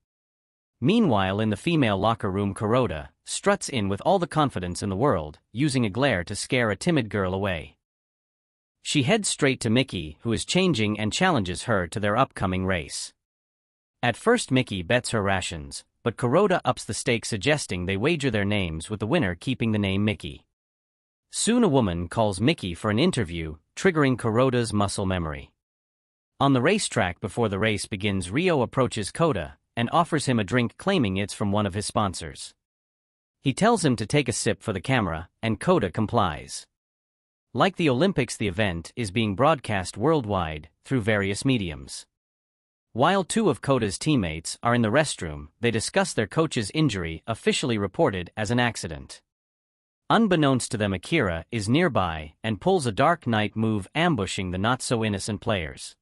Meanwhile, in the female locker room, Kuroda struts in with all the confidence in the world, using a glare to scare a timid girl away. She heads straight to Miki, who is changing, and challenges her to their upcoming race. At first, Miki bets her rations, but Kuroda ups the stakes, suggesting they wager their names, with the winner keeping the name Miki. Soon a woman calls Miki for an interview, triggering Kuroda's muscle memory. On the racetrack before the race begins, Ryo approaches Koda and offers him a drink, claiming it's from one of his sponsors. He tells him to take a sip for the camera, and Koda complies. Like the Olympics, the event is being broadcast worldwide through various mediums. While two of Koda's teammates are in the restroom, they discuss their coach's injury, officially reported as an accident. Unbeknownst to them, Akira is nearby and pulls a Dark Knight move, ambushing the not-so-innocent players.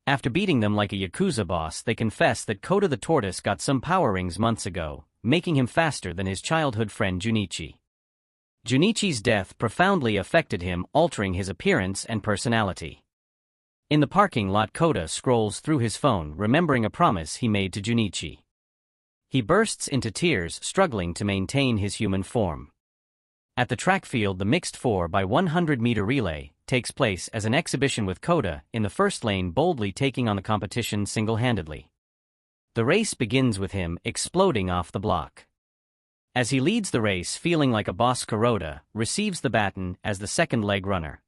After beating them like a Yakuza boss, they confess that Koda the Tortoise got some power rings months ago, making him faster than his childhood friend Junichi. Junichi's death profoundly affected him, altering his appearance and personality. In the parking lot, Koda scrolls through his phone, remembering a promise he made to Junichi. He bursts into tears, struggling to maintain his human form. At the track field, the mixed 4x100-meter relay takes place as an exhibition, with Koda in the first lane, boldly taking on the competition single-handedly. The race begins with him exploding off the block. As he leads the race, feeling like a boss, Kuroda receives the baton as the second leg runner.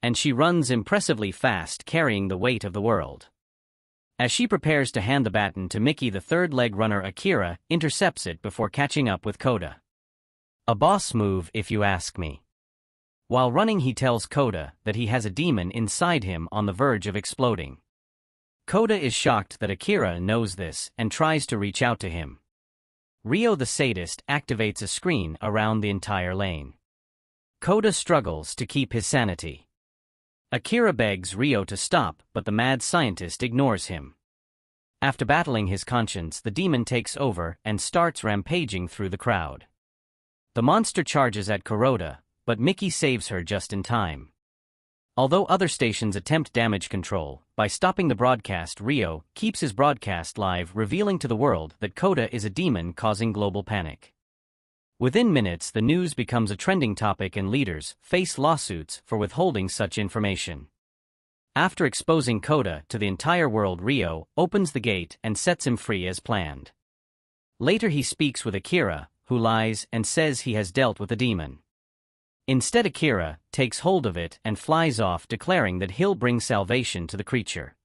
And she runs impressively fast, carrying the weight of the world. As she prepares to hand the baton to Miki, the third leg runner, Akira intercepts it before catching up with Koda. A boss move, if you ask me. While running, he tells Koda that he has a demon inside him on the verge of exploding. Koda is shocked that Akira knows this and tries to reach out to him. Ryo the sadist activates a screen around the entire lane. Koda struggles to keep his sanity. Akira begs Ryo to stop, but the mad scientist ignores him. After battling his conscience, the demon takes over and starts rampaging through the crowd. The monster charges at Kuroda, but Miki saves her just in time. Although other stations attempt damage control, by stopping the broadcast, Ryo keeps his broadcast live, revealing to the world that Koda is a demon, causing global panic. Within minutes, the news becomes a trending topic and leaders face lawsuits for withholding such information. After exposing Koda to the entire world, Ryo opens the gate and sets him free as planned. Later he speaks with Akira, who lies and says he has dealt with a demon. Instead, Akira takes hold of it and flies off, declaring that he'll bring salvation to the creature.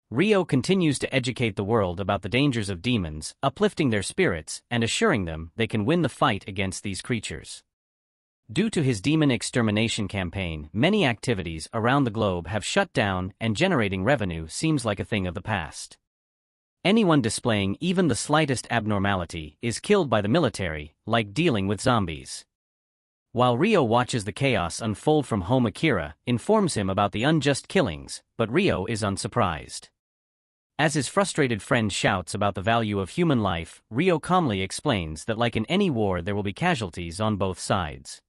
Ryo continues to educate the world about the dangers of demons, uplifting their spirits and assuring them they can win the fight against these creatures. Due to his demon extermination campaign, many activities around the globe have shut down, and generating revenue seems like a thing of the past. Anyone displaying even the slightest abnormality is killed by the military, like dealing with zombies. While Rio watches the chaos unfold from home, Akira informs him about the unjust killings, but Rio is unsurprised. As his frustrated friend shouts about the value of human life, Rio calmly explains that like in any war there will be casualties on both sides.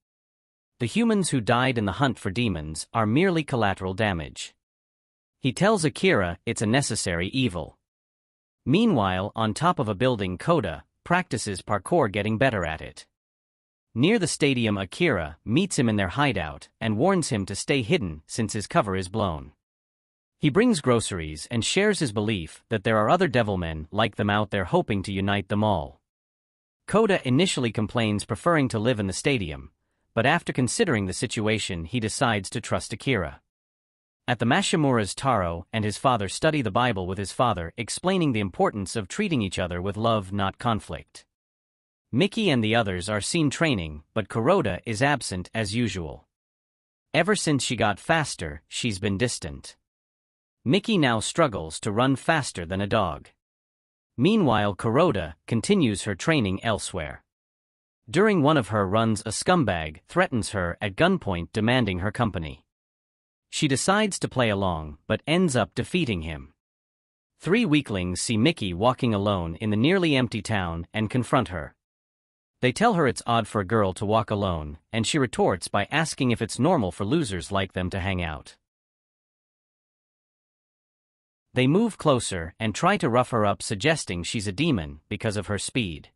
The humans who died in the hunt for demons are merely collateral damage. He tells Akira it's a necessary evil. Meanwhile, on top of a building, Koda practices parkour, getting better at it. Near the stadium, Akira meets him in their hideout and warns him to stay hidden since his cover is blown. He brings groceries and shares his belief that there are other Devilmen like them out there, hoping to unite them all. Koda initially complains, preferring to live in the stadium, but after considering the situation he decides to trust Akira. At the Mashimura's, Taro and his father study the Bible with his father, explaining the importance of treating each other with love, not conflict. Miki and the others are seen training, but Kuroda is absent as usual. Ever since she got faster, she's been distant. Miki now struggles to run faster than a dog. Meanwhile, Kuroda continues her training elsewhere. During one of her runs, a scumbag threatens her at gunpoint, demanding her company. She decides to play along, but ends up defeating him. 3 weaklings see Miki walking alone in the nearly empty town and confront her. They tell her it's odd for a girl to walk alone, and she retorts by asking if it's normal for losers like them to hang out. They move closer and try to rough her up, suggesting she's a demon because of her speed.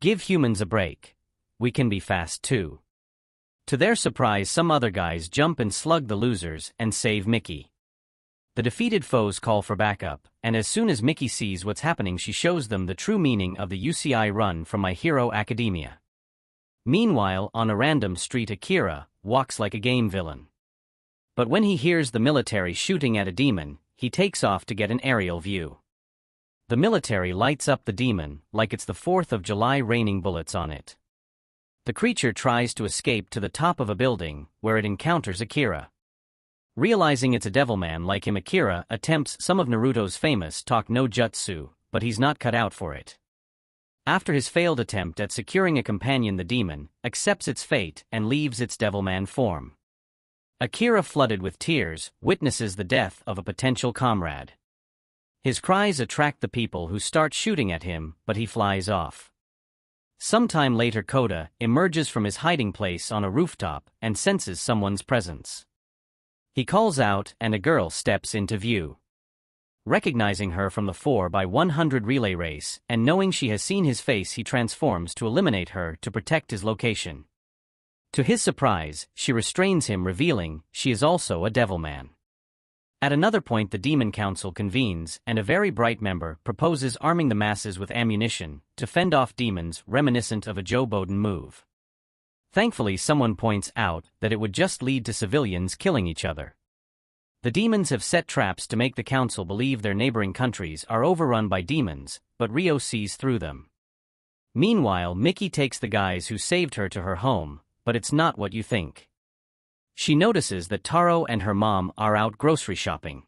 Give humans a break. We can be fast too. To their surprise, some other guys jump and slug the losers and save Miki. The defeated foes call for backup, and as soon as Miki sees what's happening, she shows them the true meaning of the UCI run from My Hero Academia. Meanwhile, on a random street, Akira walks like a game villain. But when he hears the military shooting at a demon, he takes off to get an aerial view. The military lights up the demon like it's the 4th of July, raining bullets on it. The creature tries to escape to the top of a building, where it encounters Akira. Realizing it's a Devilman like him, Akira attempts some of Naruto's famous talk no jutsu, but he's not cut out for it. After his failed attempt at securing a companion, the demon accepts its fate and leaves its Devilman form. Akira, flooded with tears, witnesses the death of a potential comrade. His cries attract the people, who start shooting at him, but he flies off. Sometime later, Koda emerges from his hiding place on a rooftop and senses someone's presence. He calls out, and a girl steps into view. Recognizing her from the 4x100 relay race, and knowing she has seen his face, he transforms to eliminate her to protect his location. To his surprise, she restrains him, revealing she is also a Devilman. At another point, the Demon Council convenes, and a very bright member proposes arming the masses with ammunition to fend off demons, reminiscent of a Joe Biden move. Thankfully, someone points out that it would just lead to civilians killing each other. The demons have set traps to make the council believe their neighboring countries are overrun by demons, but Rio sees through them. Meanwhile, Miki takes the guys who saved her to her home, but it's not what you think. She notices that Taro and her mom are out grocery shopping.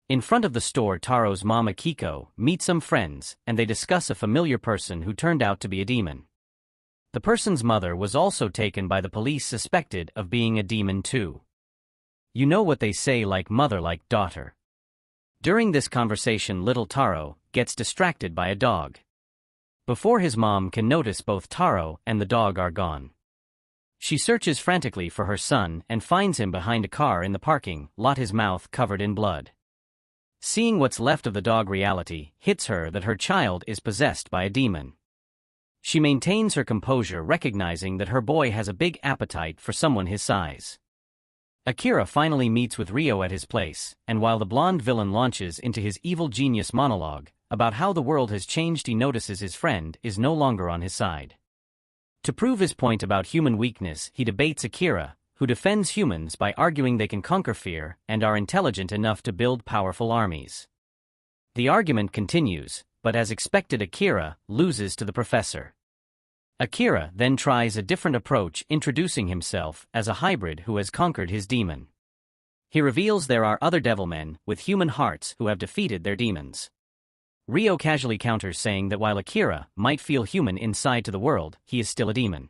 In front of the store, Taro's mom Akiko meets some friends, and they discuss a familiar person who turned out to be a demon. The person's mother was also taken by the police, suspected of being a demon too. You know what they say, like mother like daughter. During this conversation, little Taro gets distracted by a dog. Before his mom can notice, both Taro and the dog are gone. She searches frantically for her son and finds him behind a car in the parking lot, his mouth covered in blood. Seeing what's left of the dog, reality hits her that her child is possessed by a demon. She maintains her composure, recognizing that her boy has a big appetite for someone his size. Akira finally meets with Rio at his place, and while the blonde villain launches into his evil genius monologue about how the world has changed, he notices his friend is no longer on his side. To prove his point about human weakness, he debates Akira, who defends humans by arguing they can conquer fear and are intelligent enough to build powerful armies. The argument continues, but as expected, Akira loses to the professor. Akira then tries a different approach, introducing himself as a hybrid who has conquered his demon. He reveals there are other Devilmen with human hearts who have defeated their demons. Rio casually counters, saying that while Akira might feel human inside to the world, he is still a demon.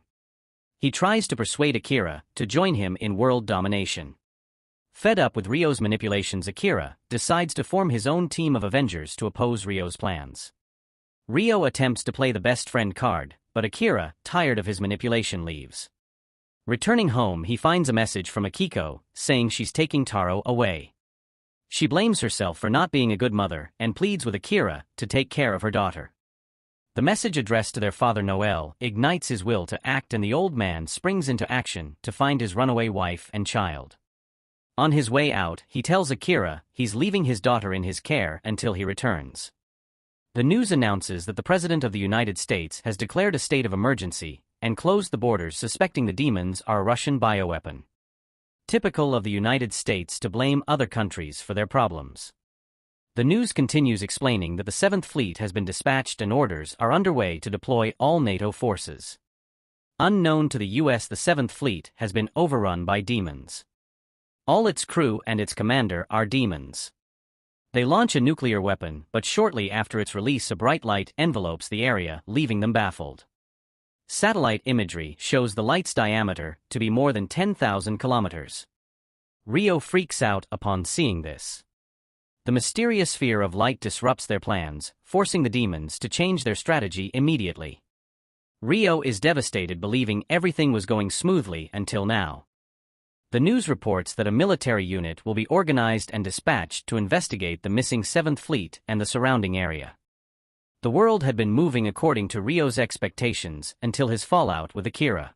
He tries to persuade Akira to join him in world domination. Fed up with Rio's manipulations, Akira decides to form his own team of Avengers to oppose Rio's plans. Rio attempts to play the best friend card, but Akira, tired of his manipulation, leaves. Returning home, he finds a message from Akiko, saying she's taking Taro away. She blames herself for not being a good mother and pleads with Akira to take care of her daughter. The message, addressed to their father Noel, ignites his will to act, and the old man springs into action to find his runaway wife and child. On his way out, he tells Akira he's leaving his daughter in his care until he returns. The news announces that the President of the United States has declared a state of emergency and closed the borders, suspecting the demons are a Russian bioweapon. Typical of the United States to blame other countries for their problems. The news continues, explaining that the 7th Fleet has been dispatched and orders are underway to deploy all NATO forces. Unknown to the US, the 7th Fleet has been overrun by demons. All its crew and its commander are demons. They launch a nuclear weapon, but shortly after its release a bright light envelopes the area, leaving them baffled. Satellite imagery shows the light's diameter to be more than 10,000 kilometers. Rio freaks out upon seeing this. The mysterious sphere of light disrupts their plans, forcing the demons to change their strategy immediately. Rio is devastated, believing everything was going smoothly until now. The news reports that a military unit will be organized and dispatched to investigate the missing 7th Fleet and the surrounding area. The world had been moving according to Rio's expectations until his fallout with Akira.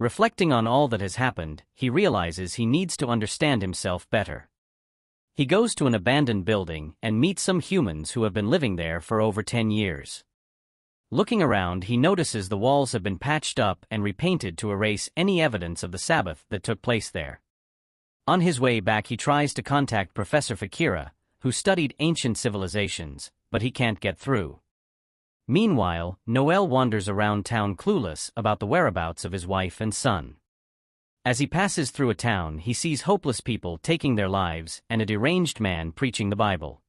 Reflecting on all that has happened, he realizes he needs to understand himself better. He goes to an abandoned building and meets some humans who have been living there for over 10 years. Looking around, he notices the walls have been patched up and repainted to erase any evidence of the Sabbath that took place there. On his way back, he tries to contact Professor Fakira, who studied ancient civilizations, but he can't get through. Meanwhile, Noel wanders around town, clueless about the whereabouts of his wife and son. As he passes through a town, he sees hopeless people taking their lives and a deranged man preaching the Bible.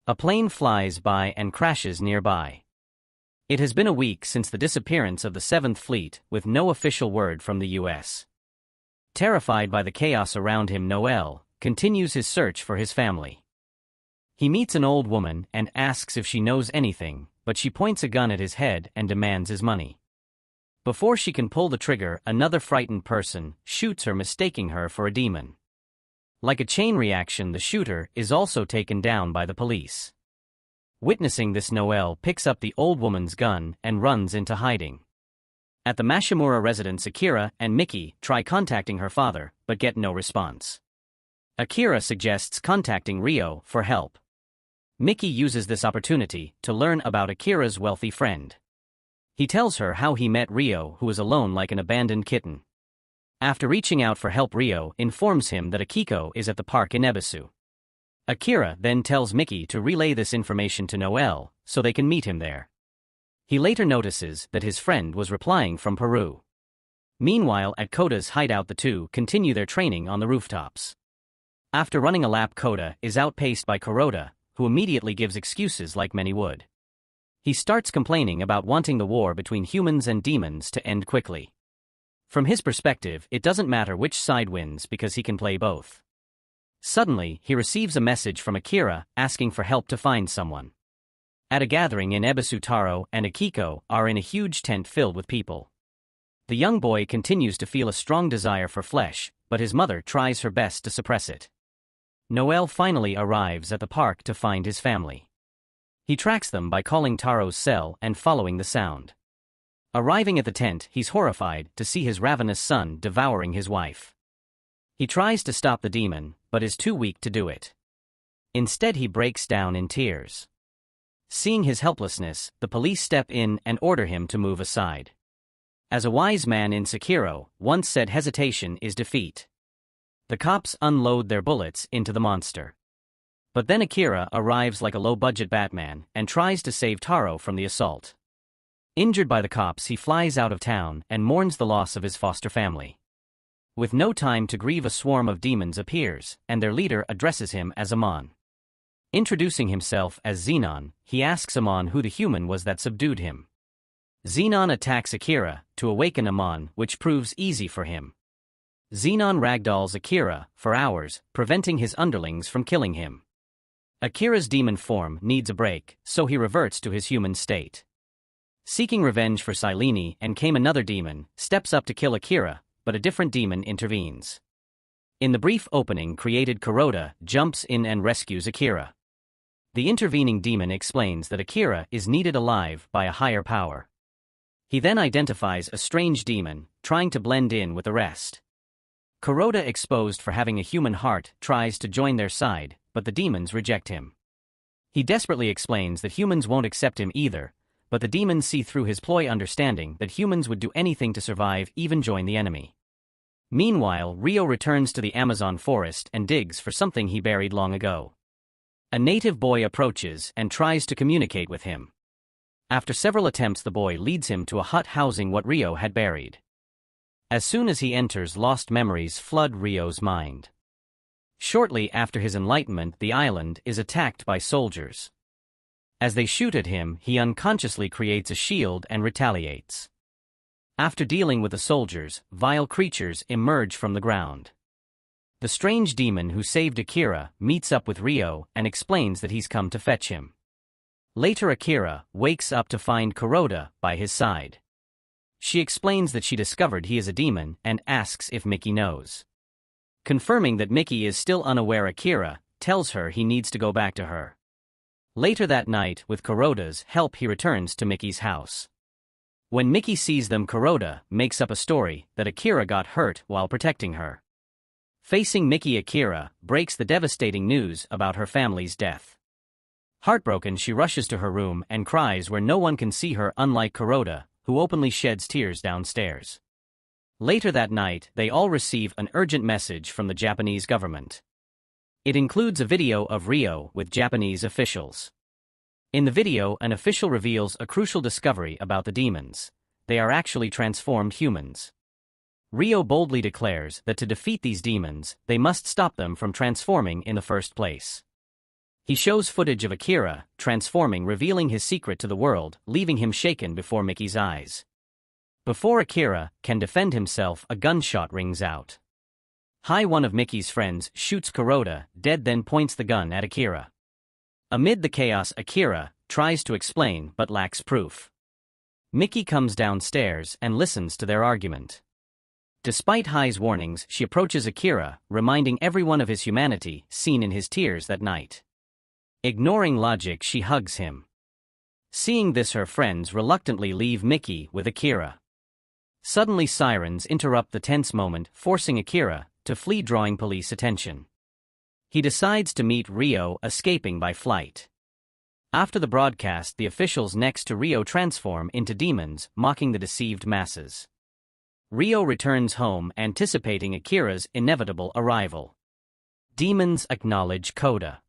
A plane flies by and crashes nearby. It has been a week since the disappearance of the 7th Fleet, with no official word from the US. Terrified by the chaos around him, Noel continues his search for his family. He meets an old woman and asks if she knows anything, but she points a gun at his head and demands his money. Before she can pull the trigger, another frightened person shoots her, mistaking her for a demon. Like a chain reaction, the shooter is also taken down by the police. Witnessing this, Noel picks up the old woman's gun and runs into hiding. At the Mashimura residence, Akira and Miki try contacting her father, but get no response. Akira suggests contacting Rio for help. Miki uses this opportunity to learn about Akira's wealthy friend. He tells her how he met Rio, who was alone like an abandoned kitten. After reaching out for help, Rio informs him that Akiko is at the park in Ebisu. Akira then tells Miki to relay this information to Noel, so they can meet him there. He later notices that his friend was replying from Peru. Meanwhile, at Koda's hideout, the two continue their training on the rooftops. After running a lap, Koda is outpaced by Kuroda, who immediately gives excuses like many would. He starts complaining about wanting the war between humans and demons to end quickly. From his perspective, it doesn't matter which side wins because he can play both. Suddenly, he receives a message from Akira asking for help to find someone. At a gathering in Ebisu, Taro and Akiko are in a huge tent filled with people. The young boy continues to feel a strong desire for flesh, but his mother tries her best to suppress it. Noel finally arrives at the park to find his family. He tracks them by calling Taro's cell and following the sound. Arriving at the tent, he's horrified to see his ravenous son devouring his wife. He tries to stop the demon, but is too weak to do it. Instead, he breaks down in tears. Seeing his helplessness, the police step in and order him to move aside. As a wise man in Sekiro once said, hesitation is defeat. The cops unload their bullets into the monster. But then Akira arrives like a low-budget Batman and tries to save Taro from the assault. Injured by the cops, he flies out of town and mourns the loss of his foster family. With no time to grieve, a swarm of demons appears, and their leader addresses him as Amon. Introducing himself as Xenon, he asks Amon who the human was that subdued him. Xenon attacks Akira to awaken Amon, which proves easy for him. Xenon ragdolls Akira for hours, preventing his underlings from killing him. Akira's demon form needs a break, so he reverts to his human state. Seeking revenge for Silene and Kame, another demon steps up to kill Akira, but a different demon intervenes. In the brief opening created, Kuroda jumps in and rescues Akira. The intervening demon explains that Akira is needed alive by a higher power. He then identifies a strange demon, trying to blend in with the rest. Kuroda, exposed for having a human heart, tries to join their side, but the demons reject him. He desperately explains that humans won't accept him either, but the demons see through his ploy, understanding that humans would do anything to survive, even join the enemy. Meanwhile, Rio returns to the Amazon forest and digs for something he buried long ago. A native boy approaches and tries to communicate with him. After several attempts, the boy leads him to a hut housing what Rio had buried. As soon as he enters, lost memories flood Rio's mind. Shortly after his enlightenment, the island is attacked by soldiers. As they shoot at him, he unconsciously creates a shield and retaliates. After dealing with the soldiers, vile creatures emerge from the ground. The strange demon who saved Akira meets up with Rio and explains that he's come to fetch him. Later, Akira wakes up to find Kuroda by his side. She explains that she discovered he is a demon and asks if Mickey knows. Confirming that Mickey is still unaware, Akira tells her he needs to go back to her. Later that night, with Kuroda's help, he returns to Mickey's house. When Mickey sees them, Kuroda makes up a story that Akira got hurt while protecting her. Facing Mickey, Akira breaks the devastating news about her family's death. Heartbroken, she rushes to her room and cries where no one can see her, unlike Kuroda, who openly sheds tears downstairs. Later that night, they all receive an urgent message from the Japanese government. It includes a video of Rio with Japanese officials. In the video, an official reveals a crucial discovery about the demons. They are actually transformed humans. Rio boldly declares that to defeat these demons, they must stop them from transforming in the first place. He shows footage of Akira transforming, revealing his secret to the world, leaving him shaken before Mickey's eyes. Before Akira can defend himself, a gunshot rings out. One of Mickey's friends shoots Kuroda dead, then points the gun at Akira. Amid the chaos, Akira tries to explain but lacks proof. Mickey comes downstairs and listens to their argument. Despite Hai's warnings, she approaches Akira, reminding everyone of his humanity seen in his tears that night. Ignoring logic, she hugs him. Seeing this, her friends reluctantly leave Mickey with Akira. Suddenly, sirens interrupt the tense moment, forcing Akira to flee, drawing police attention. He decides to meet Rio, escaping by flight. After the broadcast, the officials next to Rio transform into demons, mocking the deceived masses. Rio returns home, anticipating Akira's inevitable arrival. Demons acknowledge Koda.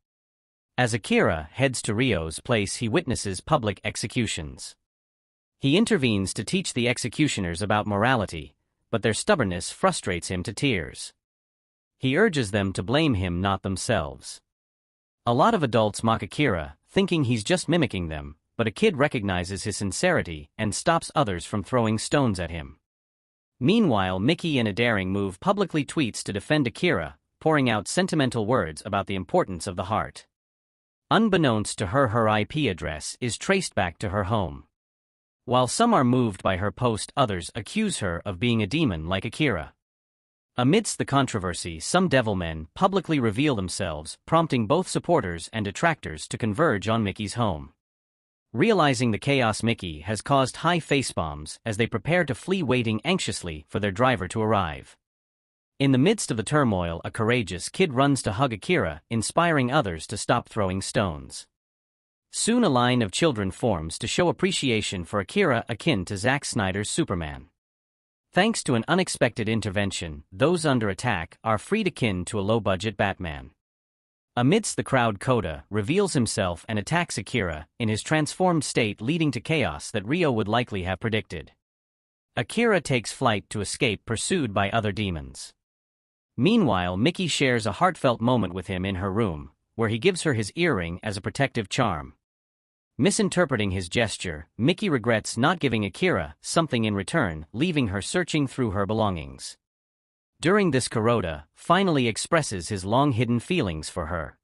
As Akira heads to Rio's place, he witnesses public executions. He intervenes to teach the executioners about morality, but their stubbornness frustrates him to tears. He urges them to blame him, not themselves. A lot of adults mock Akira, thinking he's just mimicking them, but a kid recognizes his sincerity and stops others from throwing stones at him. Meanwhile, Mickey, in a daring move, publicly tweets to defend Akira, pouring out sentimental words about the importance of the heart. Unbeknownst to her, her IP address is traced back to her home. While some are moved by her post, others accuse her of being a demon like Akira. Amidst the controversy, some Devilmen publicly reveal themselves, prompting both supporters and detractors to converge on Mickey's home. Realizing the chaos, Mickey has caused Hai facepalms as they prepare to flee, waiting anxiously for their driver to arrive. In the midst of the turmoil, a courageous kid runs to hug Akira, inspiring others to stop throwing stones. Soon a line of children forms to show appreciation for Akira, akin to Zack Snyder's Superman. Thanks to an unexpected intervention, those under attack are freed, akin to a low-budget Batman. Amidst the crowd, Koda reveals himself and attacks Akira in his transformed state, leading to chaos that Rio would likely have predicted. Akira takes flight to escape, pursued by other demons. Meanwhile, Mickey shares a heartfelt moment with him in her room, where he gives her his earring as a protective charm. Misinterpreting his gesture, Mickey regrets not giving Akira something in return, leaving her searching through her belongings. During this, Kuroda finally expresses his long-hidden feelings for her.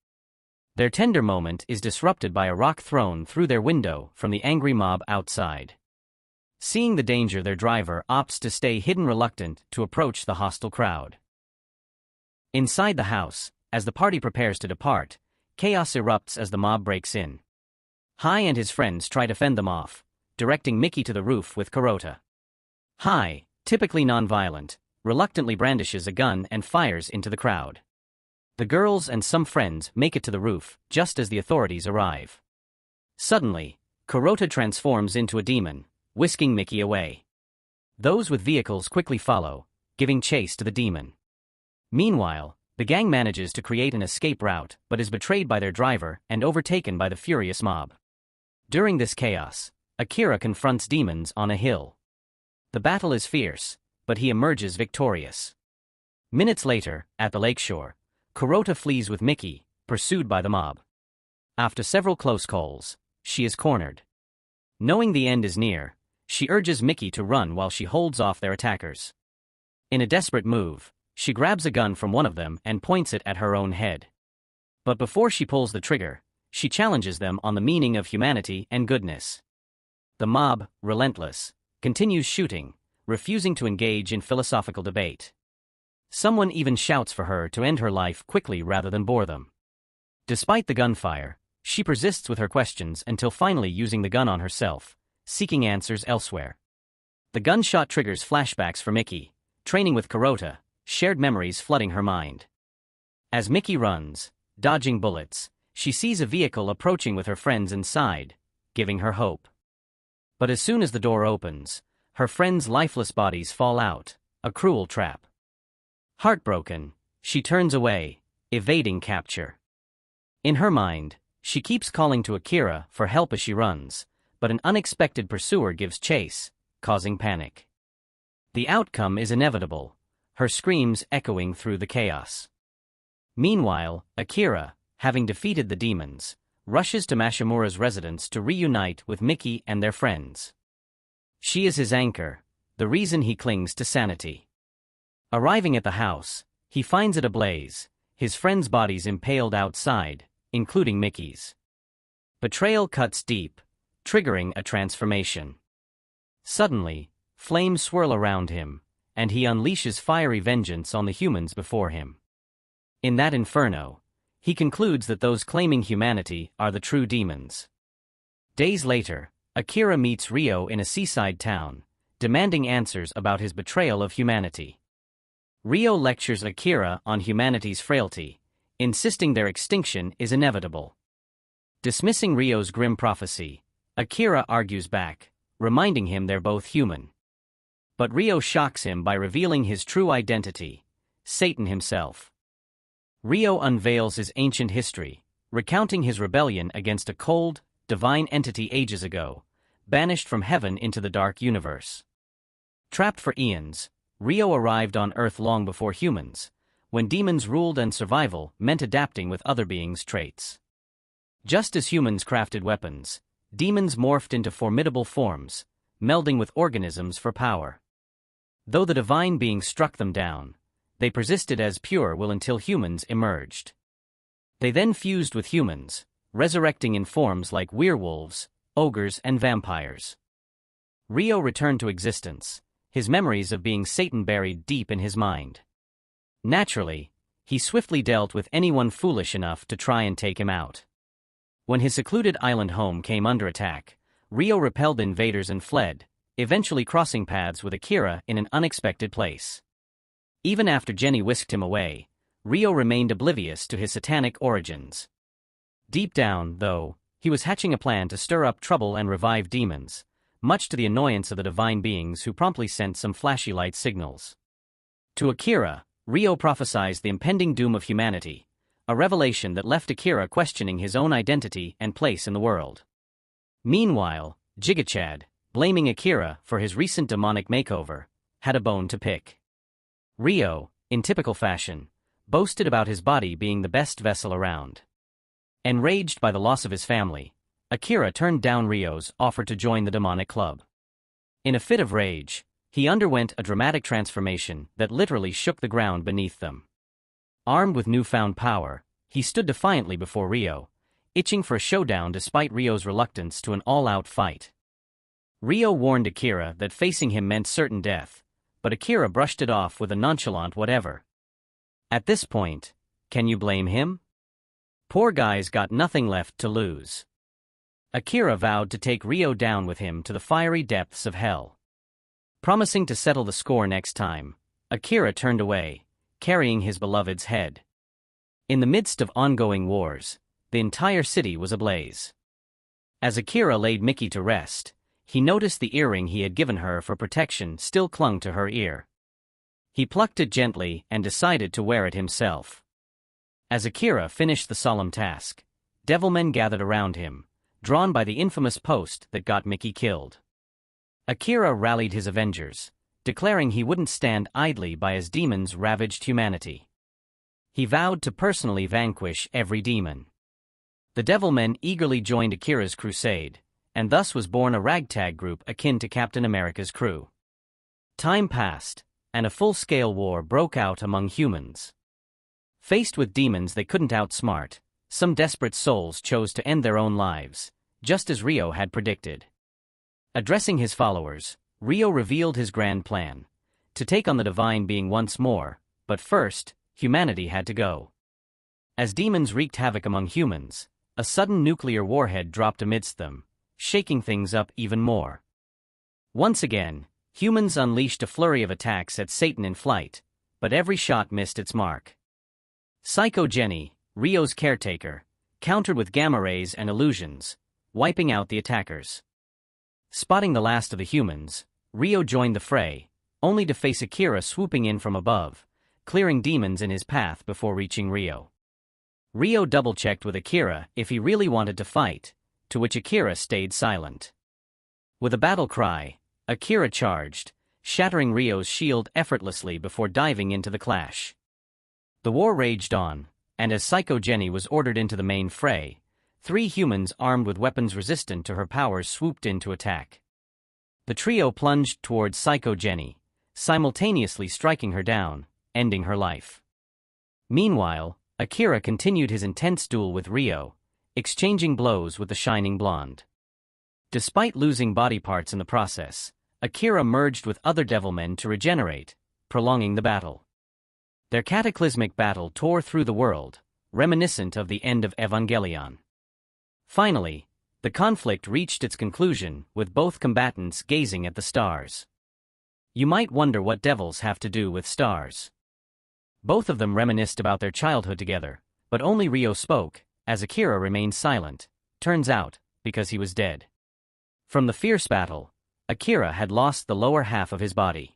Their tender moment is disrupted by a rock thrown through their window from the angry mob outside. Seeing the danger, their driver opts to stay hidden, reluctant to approach the hostile crowd. Inside the house, as the party prepares to depart, chaos erupts as the mob breaks in. Hai and his friends try to fend them off, directing Mickey to the roof with Kuroda. Hai, typically non-violent, reluctantly brandishes a gun and fires into the crowd. The girls and some friends make it to the roof just as the authorities arrive. Suddenly, Kuroda transforms into a demon, whisking Mickey away. Those with vehicles quickly follow, giving chase to the demon. Meanwhile, the gang manages to create an escape route but is betrayed by their driver and overtaken by the furious mob. During this chaos, Akira confronts demons on a hill. The battle is fierce, but he emerges victorious. Minutes later, at the lakeshore, Kuroda flees with Mickey, pursued by the mob. After several close calls, she is cornered. Knowing the end is near, she urges Mickey to run while she holds off their attackers. In a desperate move, she grabs a gun from one of them and points it at her own head. But before she pulls the trigger, she challenges them on the meaning of humanity and goodness. The mob, relentless, continues shooting, refusing to engage in philosophical debate. Someone even shouts for her to end her life quickly rather than bore them. Despite the gunfire, she persists with her questions until finally using the gun on herself, seeking answers elsewhere. The gunshot triggers flashbacks for Mickey, training with Kuroda, shared memories flooding her mind. As Mickey runs, dodging bullets, she sees a vehicle approaching with her friends inside, giving her hope. But as soon as the door opens, her friends' lifeless bodies fall out, a cruel trap. Heartbroken, she turns away, evading capture. In her mind, she keeps calling to Akira for help as she runs, but an unexpected pursuer gives chase, causing panic. The outcome is inevitable, her screams echoing through the chaos. Meanwhile, Akira, having defeated the demons, rushes to Mashimura's residence to reunite with Mickey and their friends. She is his anchor, the reason he clings to sanity. Arriving at the house, he finds it ablaze, his friends' bodies impaled outside, including Mickey's. Betrayal cuts deep, triggering a transformation. Suddenly, flames swirl around him, and he unleashes fiery vengeance on the humans before him. In that inferno, he concludes that those claiming humanity are the true demons. Days later, Akira meets Ryo in a seaside town, demanding answers about his betrayal of humanity. Ryo lectures Akira on humanity's frailty, insisting their extinction is inevitable. Dismissing Ryo's grim prophecy, Akira argues back, reminding him they're both human. But Ryo shocks him by revealing his true identity, Satan himself. Ryo unveils his ancient history, recounting his rebellion against a cold, divine entity ages ago, banished from heaven into the dark universe. Trapped for eons, Ryo arrived on Earth long before humans, when demons ruled and survival meant adapting with other beings' traits. Just as humans crafted weapons, demons morphed into formidable forms, melding with organisms for power. Though the divine being struck them down, they persisted as pure will until humans emerged. They then fused with humans, resurrecting in forms like werewolves, ogres, and vampires. Ryo returned to existence, his memories of being Satan buried deep in his mind. Naturally, he swiftly dealt with anyone foolish enough to try and take him out. When his secluded island home came under attack, Ryo repelled invaders and fled, eventually crossing paths with Akira in an unexpected place. Even after Jenny whisked him away, Ryo remained oblivious to his satanic origins. Deep down, though, he was hatching a plan to stir up trouble and revive demons, much to the annoyance of the divine beings who promptly sent some flashy light signals. To Akira, Ryo prophesied the impending doom of humanity, a revelation that left Akira questioning his own identity and place in the world. Meanwhile, Jigachad, blaming Akira for his recent demonic makeover, had a bone to pick. Ryo, in typical fashion, boasted about his body being the best vessel around. Enraged by the loss of his family, Akira turned down Ryo's offer to join the demonic club. In a fit of rage, he underwent a dramatic transformation that literally shook the ground beneath them. Armed with newfound power, he stood defiantly before Ryo, itching for a showdown despite Ryo's reluctance to an all-out fight. Ryo warned Akira that facing him meant certain death, but Akira brushed it off with a nonchalant whatever. At this point, can you blame him? Poor guy's got nothing left to lose. Akira vowed to take Ryo down with him to the fiery depths of hell. Promising to settle the score next time, Akira turned away, carrying his beloved's head. In the midst of ongoing wars, the entire city was ablaze. As Akira laid Miki to rest, he noticed the earring he had given her for protection still clung to her ear. He plucked it gently and decided to wear it himself. As Akira finished the solemn task, devilmen gathered around him, drawn by the infamous post that got Miki killed. Akira rallied his avengers, declaring he wouldn't stand idly by as demons ravaged humanity. He vowed to personally vanquish every demon. The devilmen eagerly joined Akira's crusade, and thus was born a ragtag group akin to Captain America's crew. Time passed, and a full-scale war broke out among humans. Faced with demons they couldn't outsmart, some desperate souls chose to end their own lives, just as Ryo had predicted. Addressing his followers, Ryo revealed his grand plan: to take on the divine being once more, but first, humanity had to go. As demons wreaked havoc among humans, a sudden nuclear warhead dropped amidst them, shaking things up even more. Once again, humans unleashed a flurry of attacks at Satan in flight, but every shot missed its mark. Psycho Jenny, Ryo's caretaker, countered with gamma rays and illusions, wiping out the attackers. Spotting the last of the humans, Ryo joined the fray, only to face Akira swooping in from above, clearing demons in his path before reaching Ryo. Ryo double-checked with Akira if he really wanted to fight, to which Akira stayed silent. With a battle cry, Akira charged, shattering Ryo's shield effortlessly before diving into the clash. The war raged on, and as Psycho Jenny was ordered into the main fray, 3 humans armed with weapons resistant to her powers swooped in to attack. The trio plunged towards Psycho Jenny, simultaneously striking her down, ending her life. Meanwhile, Akira continued his intense duel with Ryo, exchanging blows with the shining blonde. Despite losing body parts in the process, Akira merged with other devilmen to regenerate, prolonging the battle. Their cataclysmic battle tore through the world, reminiscent of the end of Evangelion. Finally, the conflict reached its conclusion with both combatants gazing at the stars. You might wonder what devils have to do with stars. Both of them reminisced about their childhood together, but only Ryo spoke, as Akira remained silent, turns out, because he was dead. From the fierce battle, Akira had lost the lower half of his body.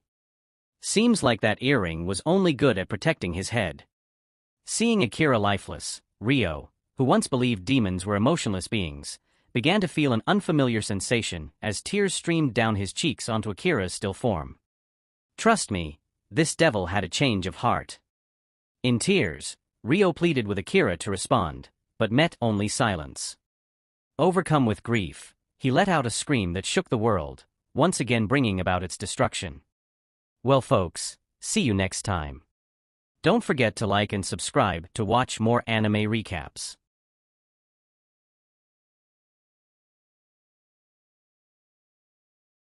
Seems like that earring was only good at protecting his head. Seeing Akira lifeless, Ryo, who once believed demons were emotionless beings, began to feel an unfamiliar sensation as tears streamed down his cheeks onto Akira's still form. Trust me, this devil had a change of heart. In tears, Ryo pleaded with Akira to respond, but met only silence. Overcome with grief, he let out a scream that shook the world, once again bringing about its destruction. Well folks, see you next time. Don't forget to like and subscribe to watch more anime recaps.